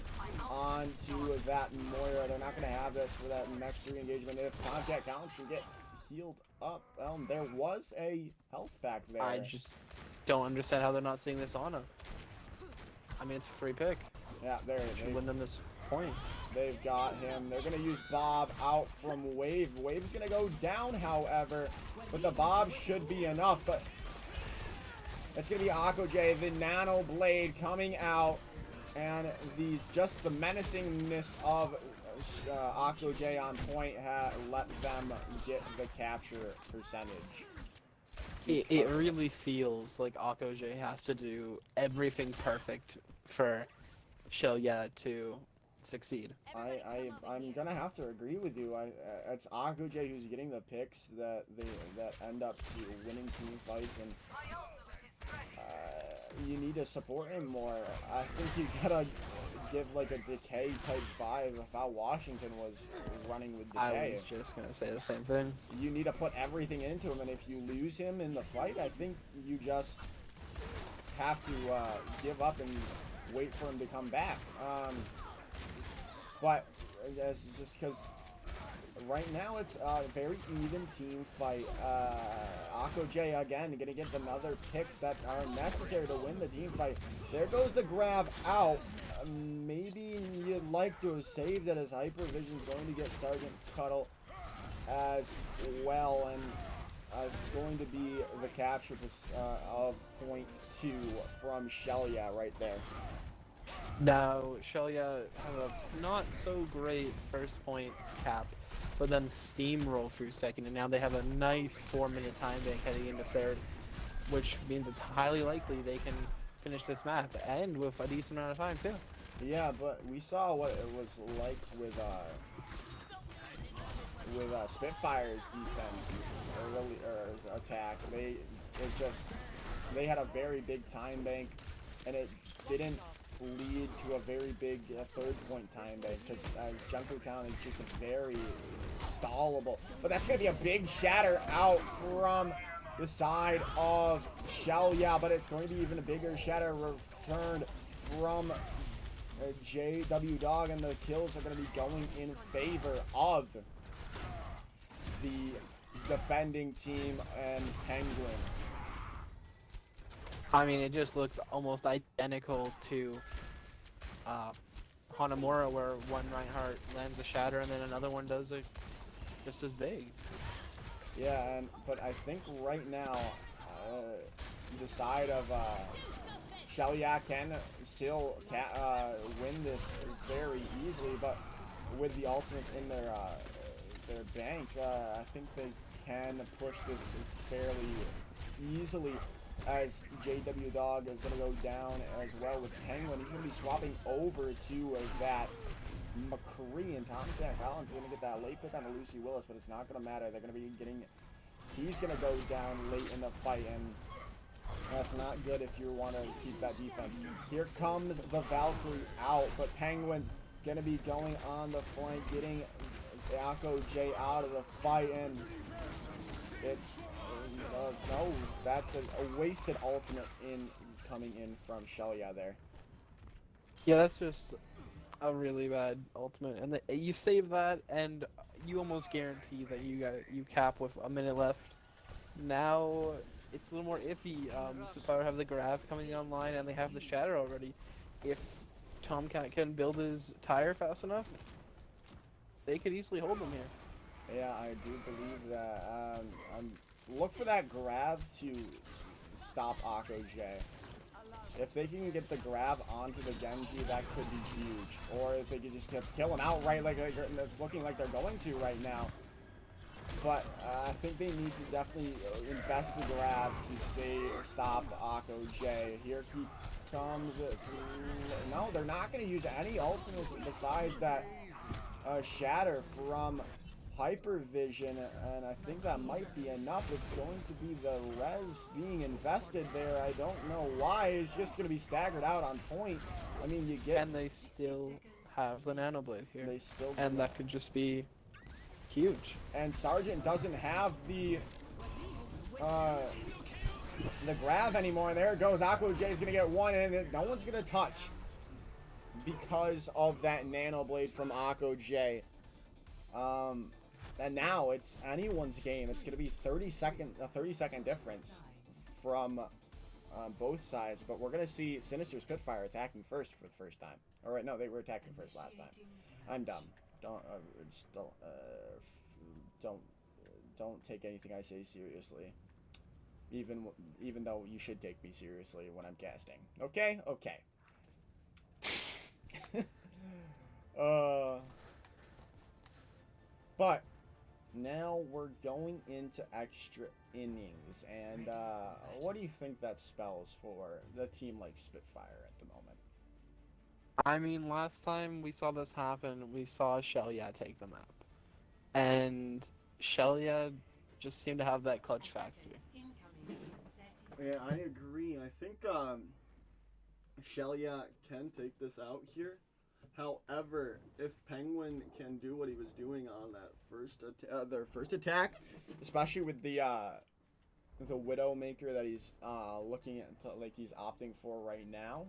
onto that Moira. They're not going to have this for that next 3 engagement. If Tomcat Collins can get healed up, there was a health back there. I just don't understand how they're not seeing this Ana. I mean, it's a free pick. Yeah, there it Should is. win them this point. They've got him. They're going to use Bob out from Wave. Wave is going to go down, however, but the Bob should be enough. But it's going to be AquaJ, the Nano Blade coming out and just the menacingness of Akko J on point let them get the capture percentage. It really feels like Akko J has to do everything perfect for Shellya to succeed. I'm gonna have to agree with you. It's Akko J who's getting the picks that end up winning team fights, and you need to support him more. I think you gotta give like a Decay type vibe of how Washington was running with Decay. I was just gonna say the same thing. You need to put everything into him, and if you lose him in the fight, I think you just have to give up and wait for him to come back. But just because right now it's a very even team fight. Akko J again gonna get another picks that are necessary to win the team fight. There goes the grab out. Maybe you'd like to have saved it, as Hyper Vision's going to get Sergeant Cuddle as well, and it's going to be the capture of point 2 from Shellya right there. Now, Shellya has a not so great first point cap, but then steamroll through second, and now they have a nice 4-minute time bank heading into third, which means it's highly likely they can finish this map, and with a decent amount of time too. Yeah, but we saw what it was like with Spitfire's defense or attack. They had a very big time bank, and it didn't lead to a very big third point time bank, because Junkertown is just very stallable. But that's going to be a big shatter out from the side of Shellya, but it's going to be even a bigger shatter returned from JW Dog, and the kills are going to be going in favor of the defending team and Penguin. I mean, it just looks almost identical to Hanamura, where one Reinhardt lands a shatter and then another one does it just as big. Yeah, but I think right now the side of Shellya can still win this very easily, but with the ultimates in their bank, I think they can push this fairly easily, as JW Dog is going to go down as well with Penguin. He's going to be swapping over to that McCree, and Tom Collins is going to get that late pick on Lucy Willis, but it's not going to matter. They're going to be getting... He's going to go down late in the fight, and that's not good if you want to keep that defense. Here comes the Valkyrie out, but Penguin's going to be going on the flank, getting Akko J out of the fight, and it's... no, that's a wasted ultimate coming in from Shellya there. Yeah, that's just a really bad ultimate, and you save that, and you almost guarantee that you cap with a minute left. Now it's a little more iffy. Spitfire have the graph coming online, and they have the shatter already. If Tomcat can build his tire fast enough, they could easily hold them here. Yeah, I do believe that. Look for that grab to stop Akko J. If they can get the grab onto the Genji, that could be huge. Or if they could just kill him outright, like it's looking like they're going to right now. But I think they need to definitely invest the grab to stop Akko J. Here he comes. No, they're not going to use any ultimates besides that shatter from Hyper Vision, and I think that might be enough. It's going to be the res being invested there. I don't know why. It's just going to be staggered out on point. I mean, you get... And they still have the Nano Blade here. They still do. And that could just be huge. And Sargent doesn't have the grab anymore. And there it goes. Akko J is going to get one, and no one's going to touch because of that Nano Blade from Akko J. And now it's anyone's game. It's going to be a 30-second difference from both sides. But we're going to see Sinister Spitfire attacking first for the first time. All right, no, they were attacking first last time. I'm dumb. Don't take anything I say seriously. Even though you should take me seriously when I'm casting. Okay? Okay. But now we're going into extra innings, and what do you think that spells for the team like Spitfire at the moment? I mean, last time we saw this happen, we saw Shelia take the map. And Shelia just seemed to have that clutch factor. Yeah, I agree. I think Shelia can take this out here. However, if Penguin can do what he was doing on that their first attack, especially with the Widowmaker that he's looking at, like he's opting for right now,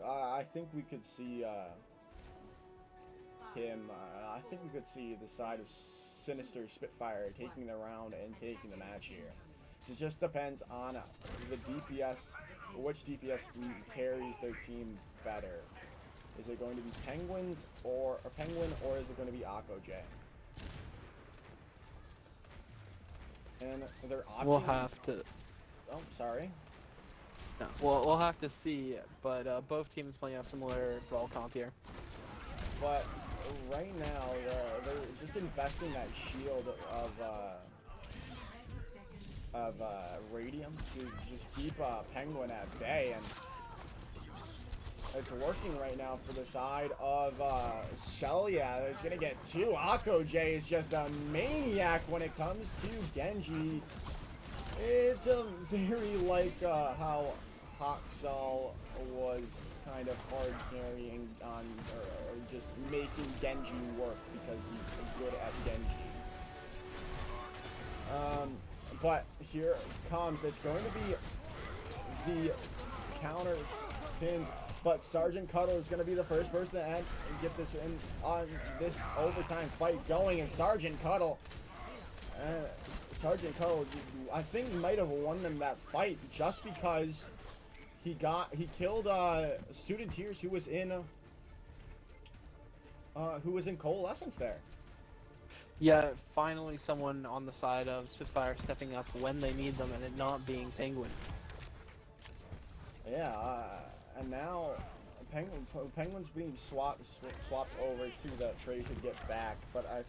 I think we could see him. I think we could see the side of Sinister Spitfire taking the round and taking the match here. It just depends on the DPS, which DPS carries their team better. Is it going to be Penguin, or is it going to be Akko J? And they're opting. We'll have to. Oh, sorry. No, we'll have to see. But both teams playing a similar brawl comp here. But right now, they're just investing that shield of Radium to just keep Penguin at bay, and it's working right now for the side of Shelia. He's gonna get two. Akko J is just a maniac when it comes to Genji. It's a very like how Haksal was kind of hard carrying on, or just making Genji work because he's good at Genji. But here it comes. It's going to be the counter spin. But Sergeant Cuddle is going to be the first person to get this in on this overtime fight going. And Sergeant Cuddle, I think might have won them that fight just because he killed Student Tears who was in Coalescence there. Yeah, finally someone on the side of Spitfire stepping up when they need them, and it not being Penguin. Yeah, and now Penguin's being swapped over to the trade to get back, but I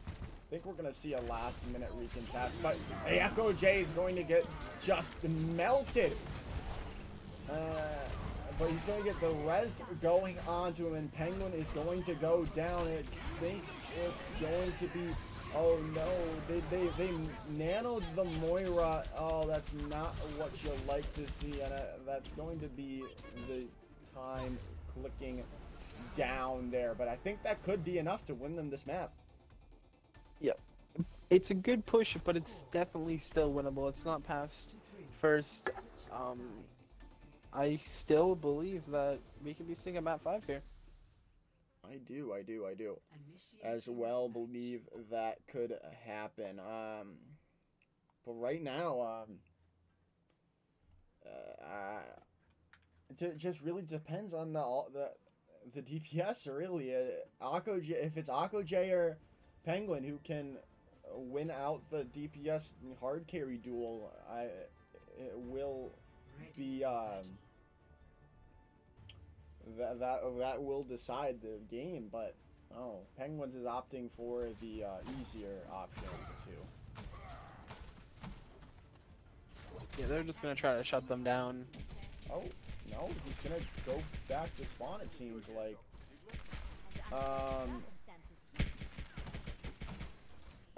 think we're gonna see a last-minute recontest. But Akko J is going to get just melted. But he's going to get the res going on to him, and Penguin is going to go down. I think it's going to be. Oh no, they nanoed the Moira. Oh, that's not what you like to see, and that's going to be the time clicking down there. But I think that could be enough to win them this map. Yep. It's a good push, but it's definitely still winnable. It's not past first. I still believe that we could be seeing a map 5 here. I do. As well believe that could happen. But right now, it just really depends on the DPS. Really, Akko J, if it's Akko J or Penguin who can win out the DPS hard carry duel, it will be that will decide the game. But Penguins is opting for the easier option too. Yeah, they're just gonna try to shut them down. Oh no, he's gonna go back to spawn. It seems like.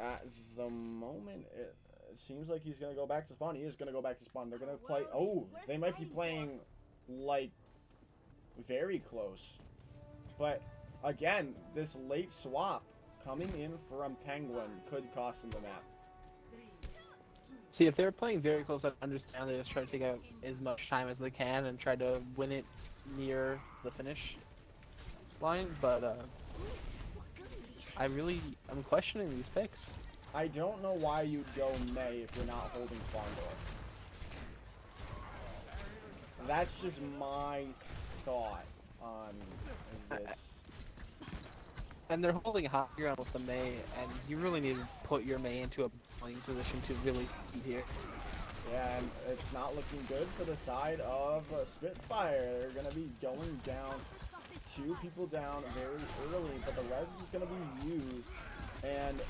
At the moment, it seems like he's gonna go back to spawn. He is gonna go back to spawn. They're gonna play. Oh, they might be playing like very close. But again, this late swap coming in from Penguin could cost him the map. See, if they're playing very close, I understand they just try to take out as much time as they can and try to win it near the finish line. But I'm questioning these picks. I don't know why you'd go May if you're not holding spawn door. That's just my thought on this. And they're holding high ground with the Mei, and you really need to put your Mei into a playing position to really beat here. Yeah, and it's not looking good for the side of Spitfire. They're going to be going down 2 people down very early, but the res is going to be used, and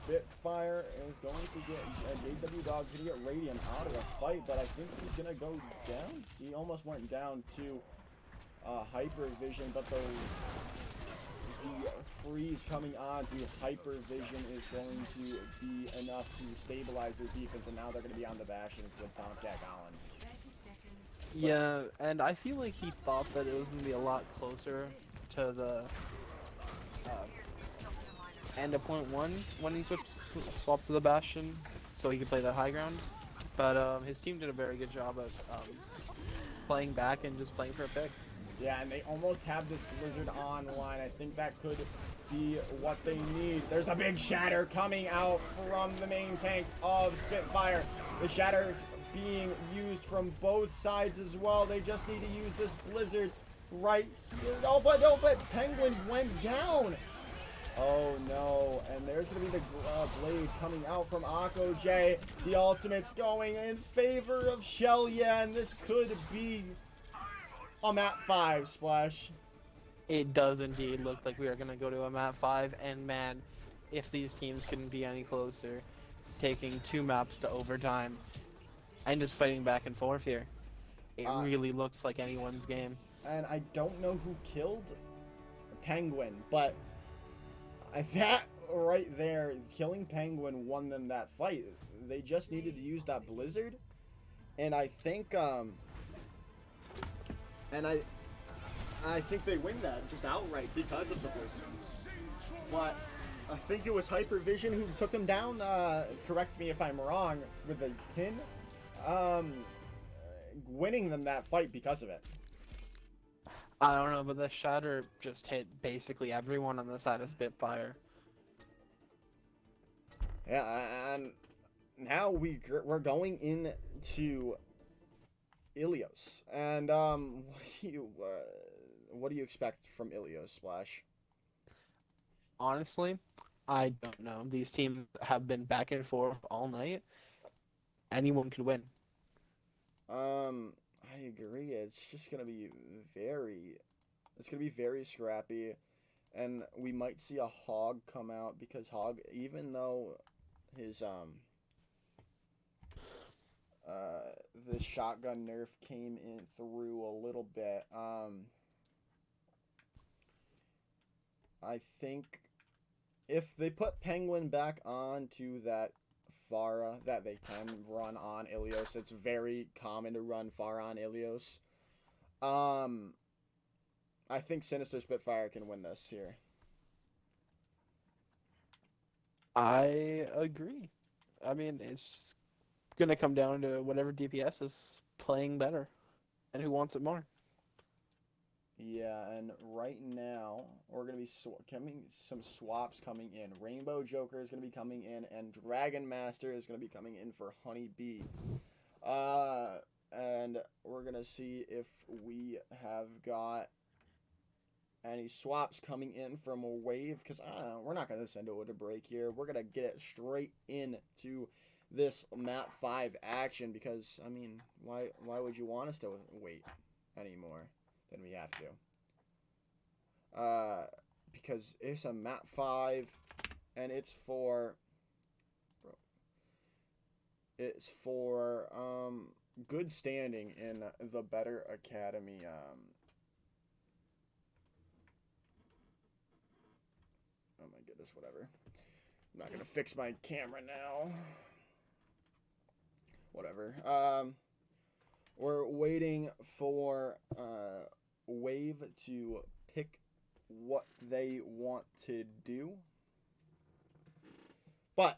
Spitfire is going to get JW Dog's going to get Radiant out of the fight, but I think he's going to go down. He almost went down to Hyper Vision, but the freeze coming on to Hyper Vision is going to be enough to stabilize their defense, and now they're going to be on the Bastion with Tomcat Collins. Yeah, and I feel like he thought that it was going to be a lot closer to the end of point 1 when he swapped to the Bastion, so he could play the high ground. But his team did a very good job of playing back and just playing for a pick. Yeah, and they almost have this Blizzard online. I think that could be what they need. There's a big shatter coming out from the main tank of Spitfire. The shatter is being used from both sides as well. They just need to use this Blizzard right here. Oh, but Penguin went down. Oh no, and there's going to be the blade coming out from Akko J. The ultimate's going in favor of Shellya, and this could be a map 5, Splash. It does indeed look like we are going to go to a map 5, and man, if these teams couldn't be any closer, taking 2 maps to overtime and just fighting back and forth here. It really looks like anyone's game. And I don't know who killed Penguin, but that right there, killing Penguin won them that fight. They just needed to use that Blizzard, and I think I think they win that just outright because of the Blizzard. But I think it was Hypervision who took them down. Correct me if I'm wrong with the pin. Winning them that fight because of it. I don't know, but the shatter just hit basically everyone on the side of Spitfire. Yeah, and now we're going into Ilios, and what do you expect from Ilios, Splash? Honestly, I don't know. These teams have been back and forth all night. Anyone could win. I agree. It's just gonna be very scrappy, and we might see a Hog come out because Hog, even though his the shotgun nerf came in through a little bit, I think if they put Penguin back onto that Pharah that they can run on Ilios, it's very common to run Pharah on Ilios. I think Sinister Spitfire can win this here. I agree. I mean, it's going to come down to whatever DPS is playing better and who wants it more. Yeah, and right now we're gonna be some swaps coming in. Rainbow Joker is gonna be coming in, and Dragon Master is gonna be coming in for Honey Bee. And we're gonna see if we have got any swaps coming in from a wave, because we're not gonna send it to break here. We're gonna get it straight into this map 5 action, because I mean, why would you want us to wait anymore? Then we have to. Because it's a map 5, and it's for good standing in the Better Academy. Oh my goodness, whatever. I'm not gonna fix my camera now. Whatever. We're waiting for Wave to pick what they want to do. But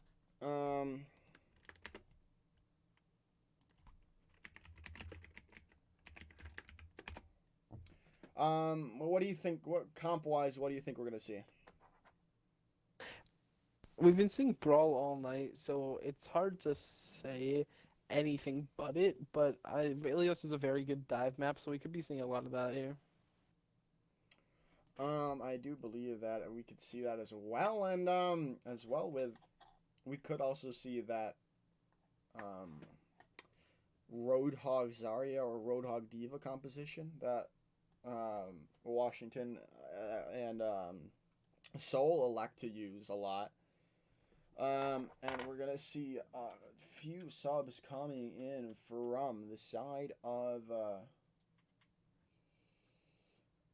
what do you think? What comp-wise, what do you think we're gonna see? We've been seeing Brawl all night, so it's hard to say anything but it, but Ilios is a very good dive map, so we could be seeing a lot of that here. I do believe that we could see that as well, and as well we could also see that Roadhog Zarya or Roadhog Diva composition that Washington and Seoul elect to use a lot. And we're gonna see a few subs coming in from the side of. We're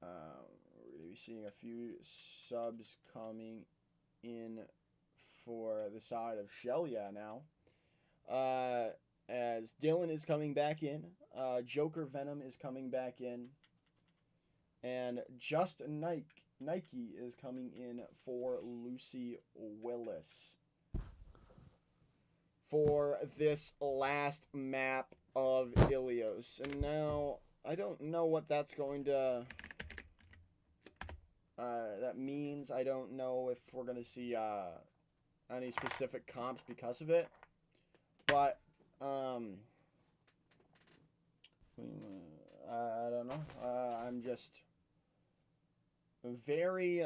gonna be seeing a few subs coming in for the side of Shelia now. As Dylan is coming back in, Joker Venom is coming back in, and Just Nike is coming in for Lucy Willis for this last map of Ilios. And now I don't know what that's going to that means. I don't know if we're going to see any specific comps because of it, but I don't know. I'm just very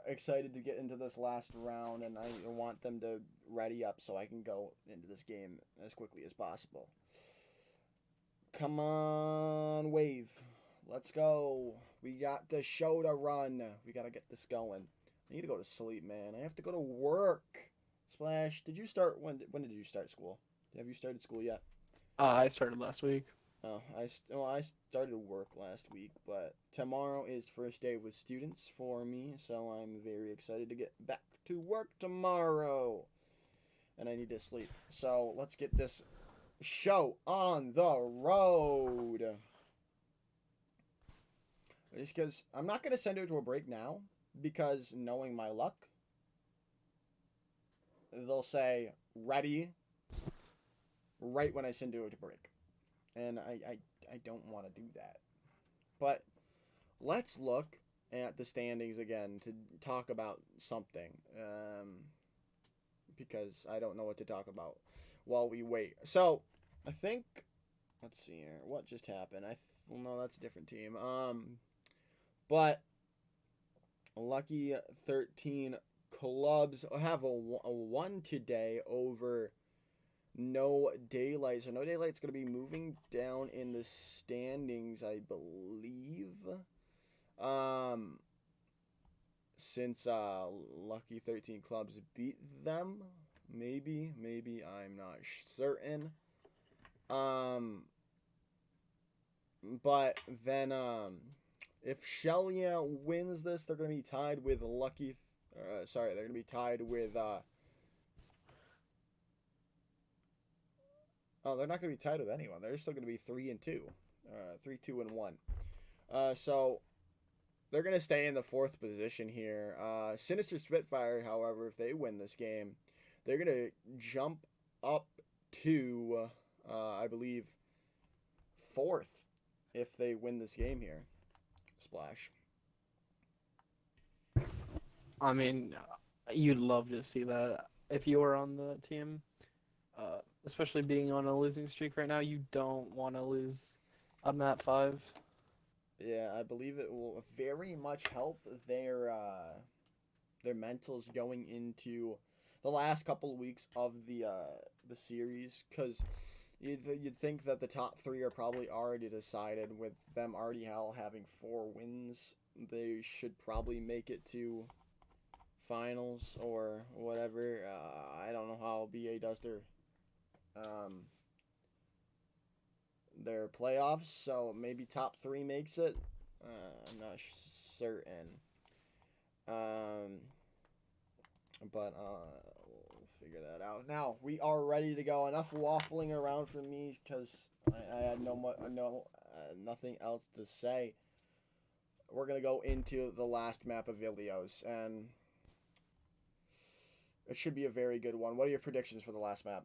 excited to get into this last round, and I want them to ready up so I can go into this game as quickly as possible. Come on, Wave. Let's go. We got the show to run. We got to get this going. I need to go to sleep, man. I have to go to work. Splash, did you start, when did you start school? Have you started school yet? I started last week. Oh, I started work last week, but tomorrow is first day with students for me, so I'm very excited to get back to work tomorrow. And I need to sleep. So let's get this show on the road. Just because I'm not going to send it to a break now, because knowing my luck, they'll say ready right when I send it to break. And I don't want to do that. But let's look at the standings again to talk about something. Because I don't know what to talk about while we wait. So, I think, let's see here. What just happened? Well, no, that's a different team. But Lucky 13 Clubs have a 1 today over No Daylight. So No Daylight's going to be moving down in the standings, I believe. Since Lucky 13 Clubs beat them. Maybe, I'm not certain. But then, if Shelia wins this, they're going to be tied with Lucky... they're going to be tied with... Oh, they're not going to be tied with anyone. They're still going to be 3-2. 3-2-1. So, they're going to stay in the 4th position here. Sinister Spitfire, however, if they win this game, they're going to jump up to, I believe, 4th if they win this game here. Splash. I mean, you'd love to see that if you were on the team. Especially being on a losing streak right now, you don't want to lose a map 5. Yeah, I believe it will very much help their mentals going into the last couple of weeks of the series, because you'd think that the top 3 are probably already decided with them already having 4 wins. They should probably make it to finals or whatever. I don't know how BA does their playoffs, so maybe top 3 makes it. I'm not certain. But we'll figure that out. Now we are ready to go. Enough waffling around for me, because I had nothing else to say. We're gonna go into the last map of Ilios, and it should be a very good one. What are your predictions for the last map?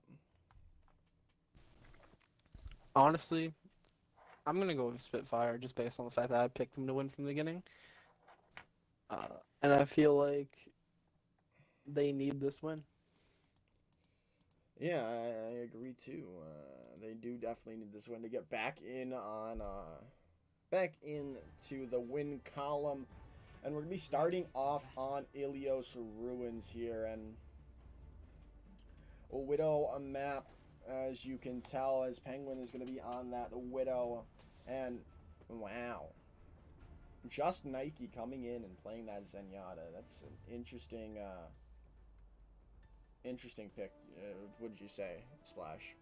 Honestly, I'm going to go with Spitfire just based on the fact that I picked them to win from the beginning. And I feel like they need this win. Yeah, I agree too. They do definitely need this win to get back into the win column. And we're going to be starting off on Ilios Ruins here. And a Widow map, as you can tell, as Penguin is going to be on that Widow. And wow, just Nike coming in and playing that Zenyatta. That's an interesting pick. What did you say, Splash?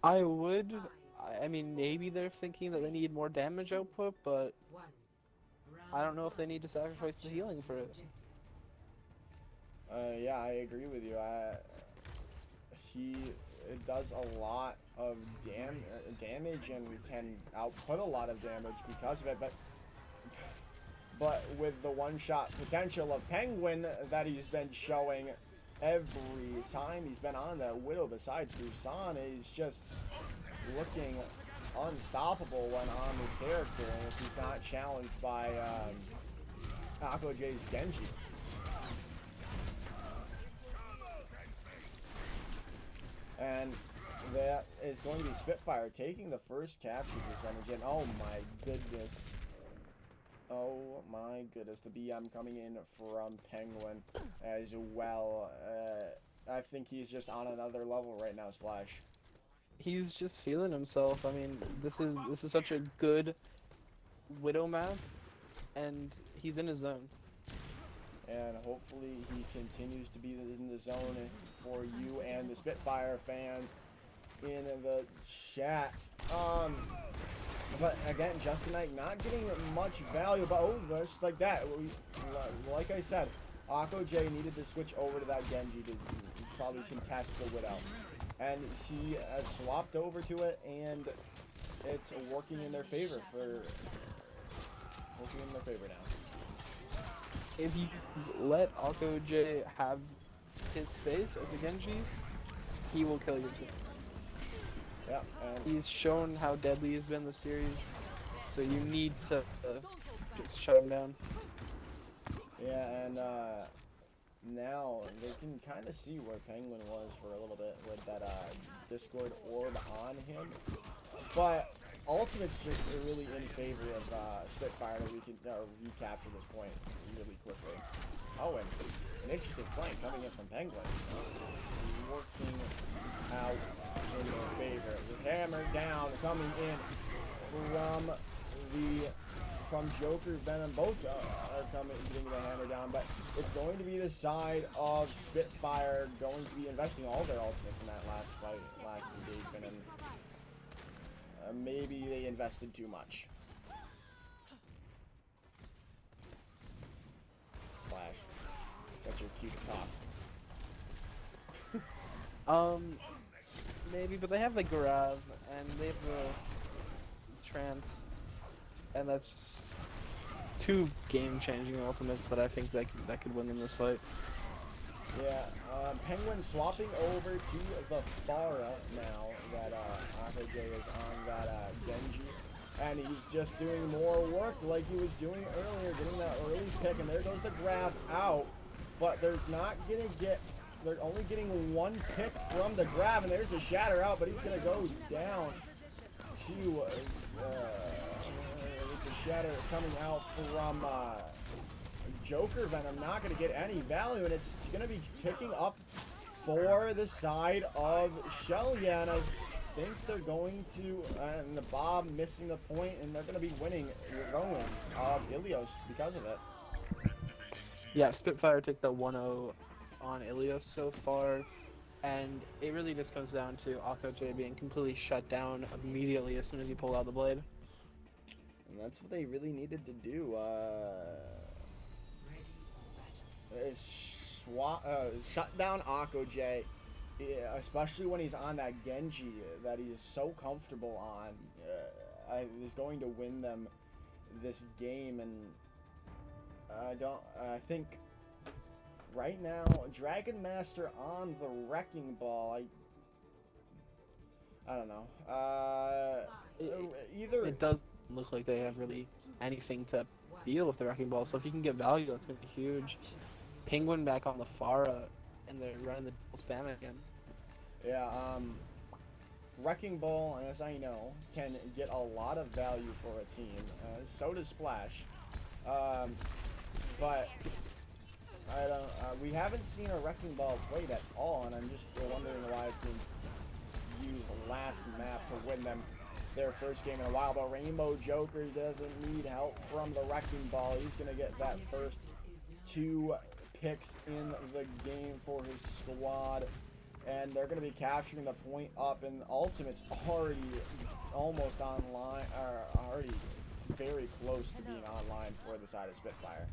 I would. I mean, maybe they're thinking that they need more damage output, but I don't know if they need to sacrifice the healing for it. Yeah, I agree with you. He does a lot of damage and can output a lot of damage because of it, but with the one-shot potential of Penguin that he's been showing every time he's been on that Widow besides Busan, is just looking unstoppable when on this character, and if he's not challenged by AkoJ's Genji. And that is going to be Spitfire taking the first capture percentage, and oh my goodness. Oh my goodness, the BM coming in from Penguin as well. I think he's just on another level right now, Splash. He's just feeling himself. I mean, this is such a good Widow map, and he's in his zone. And hopefully he continues to be in the zone for you and the Spitfire fans in the chat. But again, Justin Knight not getting much value, but oh, just like that. Like I said, AkoJ needed to switch over to that Genji to probably contest the Widow. And he swapped over to it, and it's working in their favor now. If you let AkoJ have his space as a Genji, he will kill your team. Yeah, and He's shown how deadly he's been this series, so you need to just shut him down. yeah, and now they can kind of see where Penguin was for a little bit with that Discord orb on him, but Ultimate's just really in favor of Spitfire, that we can recapture this point really quickly. Oh, and an interesting flank coming in from Penguin. Working out in their favor. The hammer down coming in from Joker Venom. Both are getting the hammer down, but it's going to be the side of Spitfire going to be investing all their ultimates in that last engagement, and maybe they invested too much. Flash, that's your cue to talk. Maybe, but they have the Grav, and they have the Trance, and that's just two game-changing ultimates that I think that could win them this fight. Yeah, Penguin swapping over to the Pharah now that AkoJ is on that Genji, and he's just doing more work like he was doing earlier, getting that early pick, and there goes the Grav out, but they're only getting one pick from the Grav, and there's the Shatter out, but he's gonna go down to it's a Shatter coming out from Joker Venom, not going to get any value, and it's going to be picking up for the side of Shelya, and I think they're going to, and the Bob missing the point, and they're going to be winning ruins of Ilios because of it. Yeah, Spitfire took the 1-0 on Ilios so far, and it really just comes down to AkoJ being completely shut down immediately as soon as he pulled out the blade. And that's what they really needed to do. Shut down AkoJ, especially when he's on that Genji that he is so comfortable on. Is going to win them this game, and I think right now Dragon Master on the Wrecking Ball. I don't know. It does look like they have really anything to deal with the Wrecking Ball, so if you can get value, that's going to be huge. Penguin back on the Pharah, and they're running the double spam again. Yeah, Wrecking Ball, as I know, can get a lot of value for a team. So does Splash. But I don't. We haven't seen a Wrecking Ball played at all, and I'm just wondering why it's being used last map to win them their first game in a while. But Rainbow Joker doesn't need help from the Wrecking Ball. He's going to get that first 2 picks in the game for his squad. And they're going to be capturing the point up, and Ultimate's already almost online, or already very close to being online for the side of Spitfire.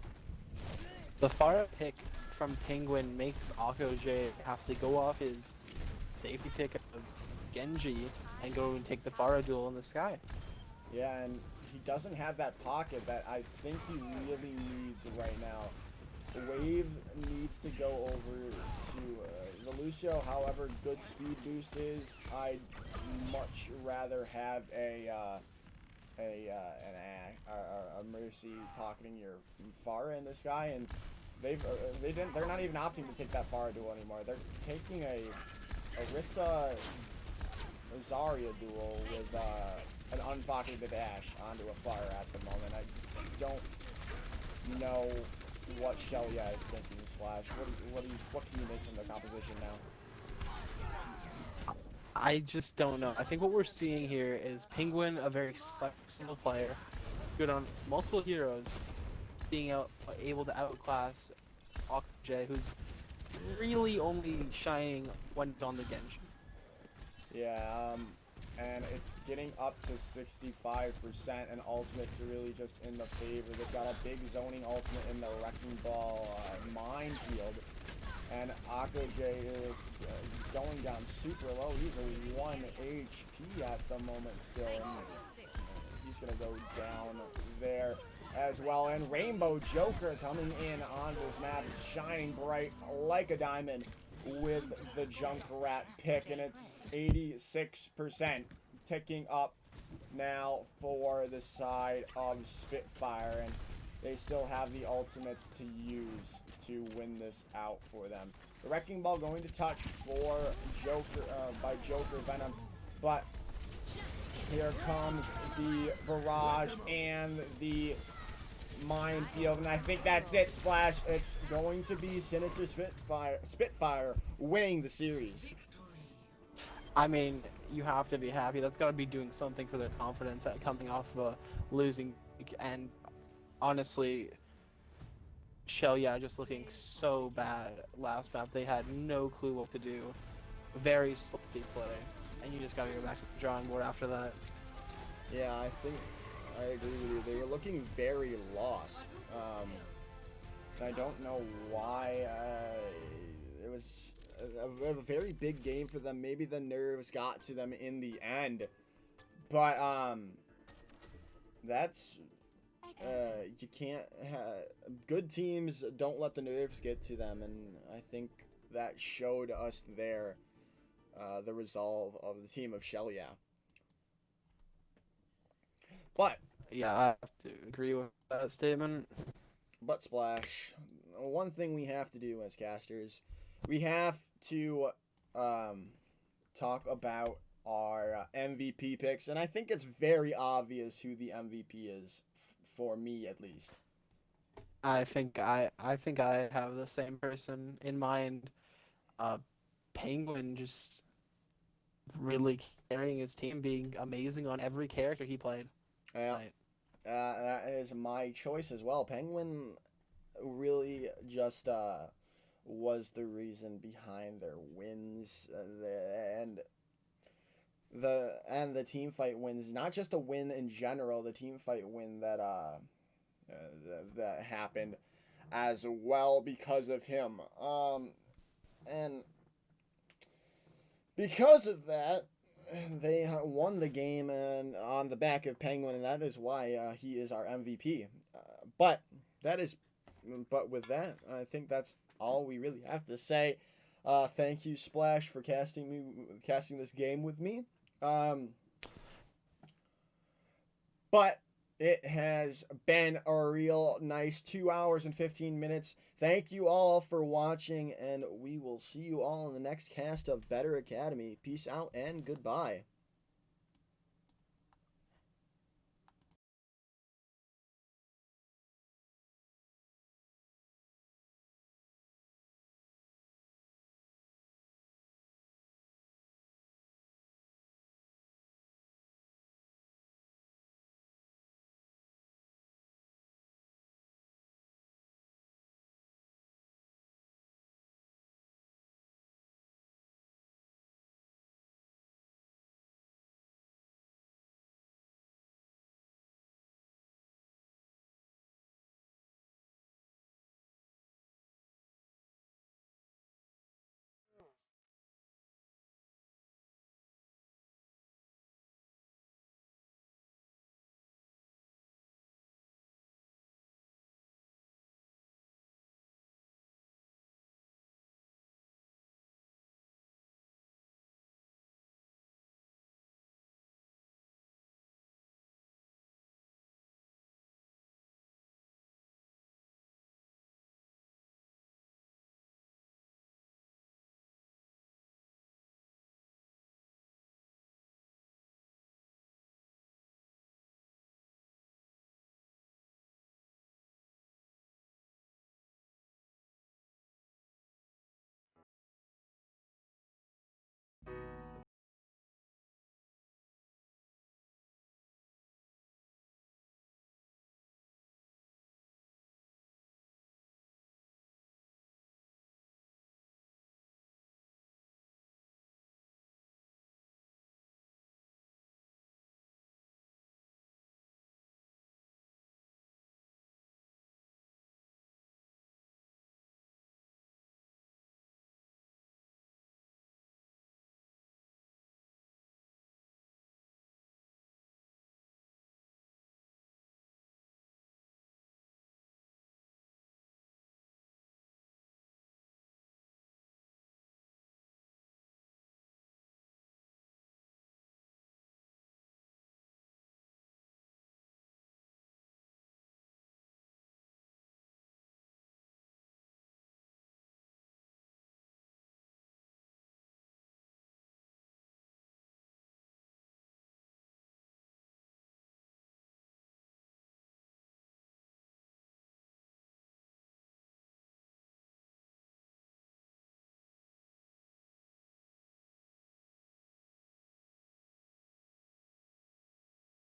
The Pharah pick from Penguin makes Akko J have to go off his safety pick of Genji and go and take the Pharah duel in the sky. Yeah, and he doesn't have that pocket that I think he really needs right now. Wave needs to go over to the Lucio. However good speed boost is, I'd much rather have a Mercy pocketing your Pharah in this guy, and they're not even opting to take that Pharah duel anymore. They're taking a Orisa Zarya duel with an unpocketed dash onto a Pharah at the moment. I don't know what Shelya is thinking, Splash. What can you make from the composition now? I just don't know. I think what we're seeing here is Penguin, a very flexible player, good on multiple heroes, being able to outclass Akko J, who's really only shining when it's on the Genji. Yeah, and it's getting up to 65%, and Ultimate's really just in the favor. They've got a big zoning Ultimate in the Wrecking Ball minefield, and Akko J is going down super low. He's a 1 HP at the moment still, and he's going to go down there as well. And Rainbow Joker coming in on this map, shining bright like a diamond with the Junkrat pick, and it's 86%, ticking up now for the side of Spitfire, and they still have the ultimates to use to win this out for them. The Wrecking Ball going to touch for Joker by Joker Venom, but here comes the barrage and the minefield, and I think that's it, Splash. It's going to be Sinister Spitfire winning the series. I mean, you have to be happy. That's got to be doing something for their confidence at coming off of a losing. And honestly, Shelya just looking so bad last map. They had no clue what to do. Very sloppy play, and you just got to go back to the drawing board after that. Yeah, I think I agree with you. They were looking very lost. I don't know why. It was a very big game for them. Maybe the nerves got to them in the end. But, that's... you can't... good teams don't let the nerves get to them. And I think that showed us there the resolve of the team of Shelya. But... yeah, I have to agree with that statement. But Splash, one thing we have to do as casters, we have to talk about our MVP picks, and I think it's very obvious who the MVP is, for me at least. I think I have the same person in mind. Penguin just really carrying his team, being amazing on every character he played. Yeah. That is my choice as well. Penguin really just was the reason behind their wins, and the team fight wins. Not just a win in general, the team fight win that that happened as well because of him. And because of that, they won the game and on the back of Penguin, and that is why he is our MVP. But with that, I think that's all we really have to say. Thank you, Splash, for casting this game with me. But it has been a real nice 2 hours and 15 minutes. Thank you all for watching, and we will see you all in the next cast of Better Academy. Peace out and goodbye.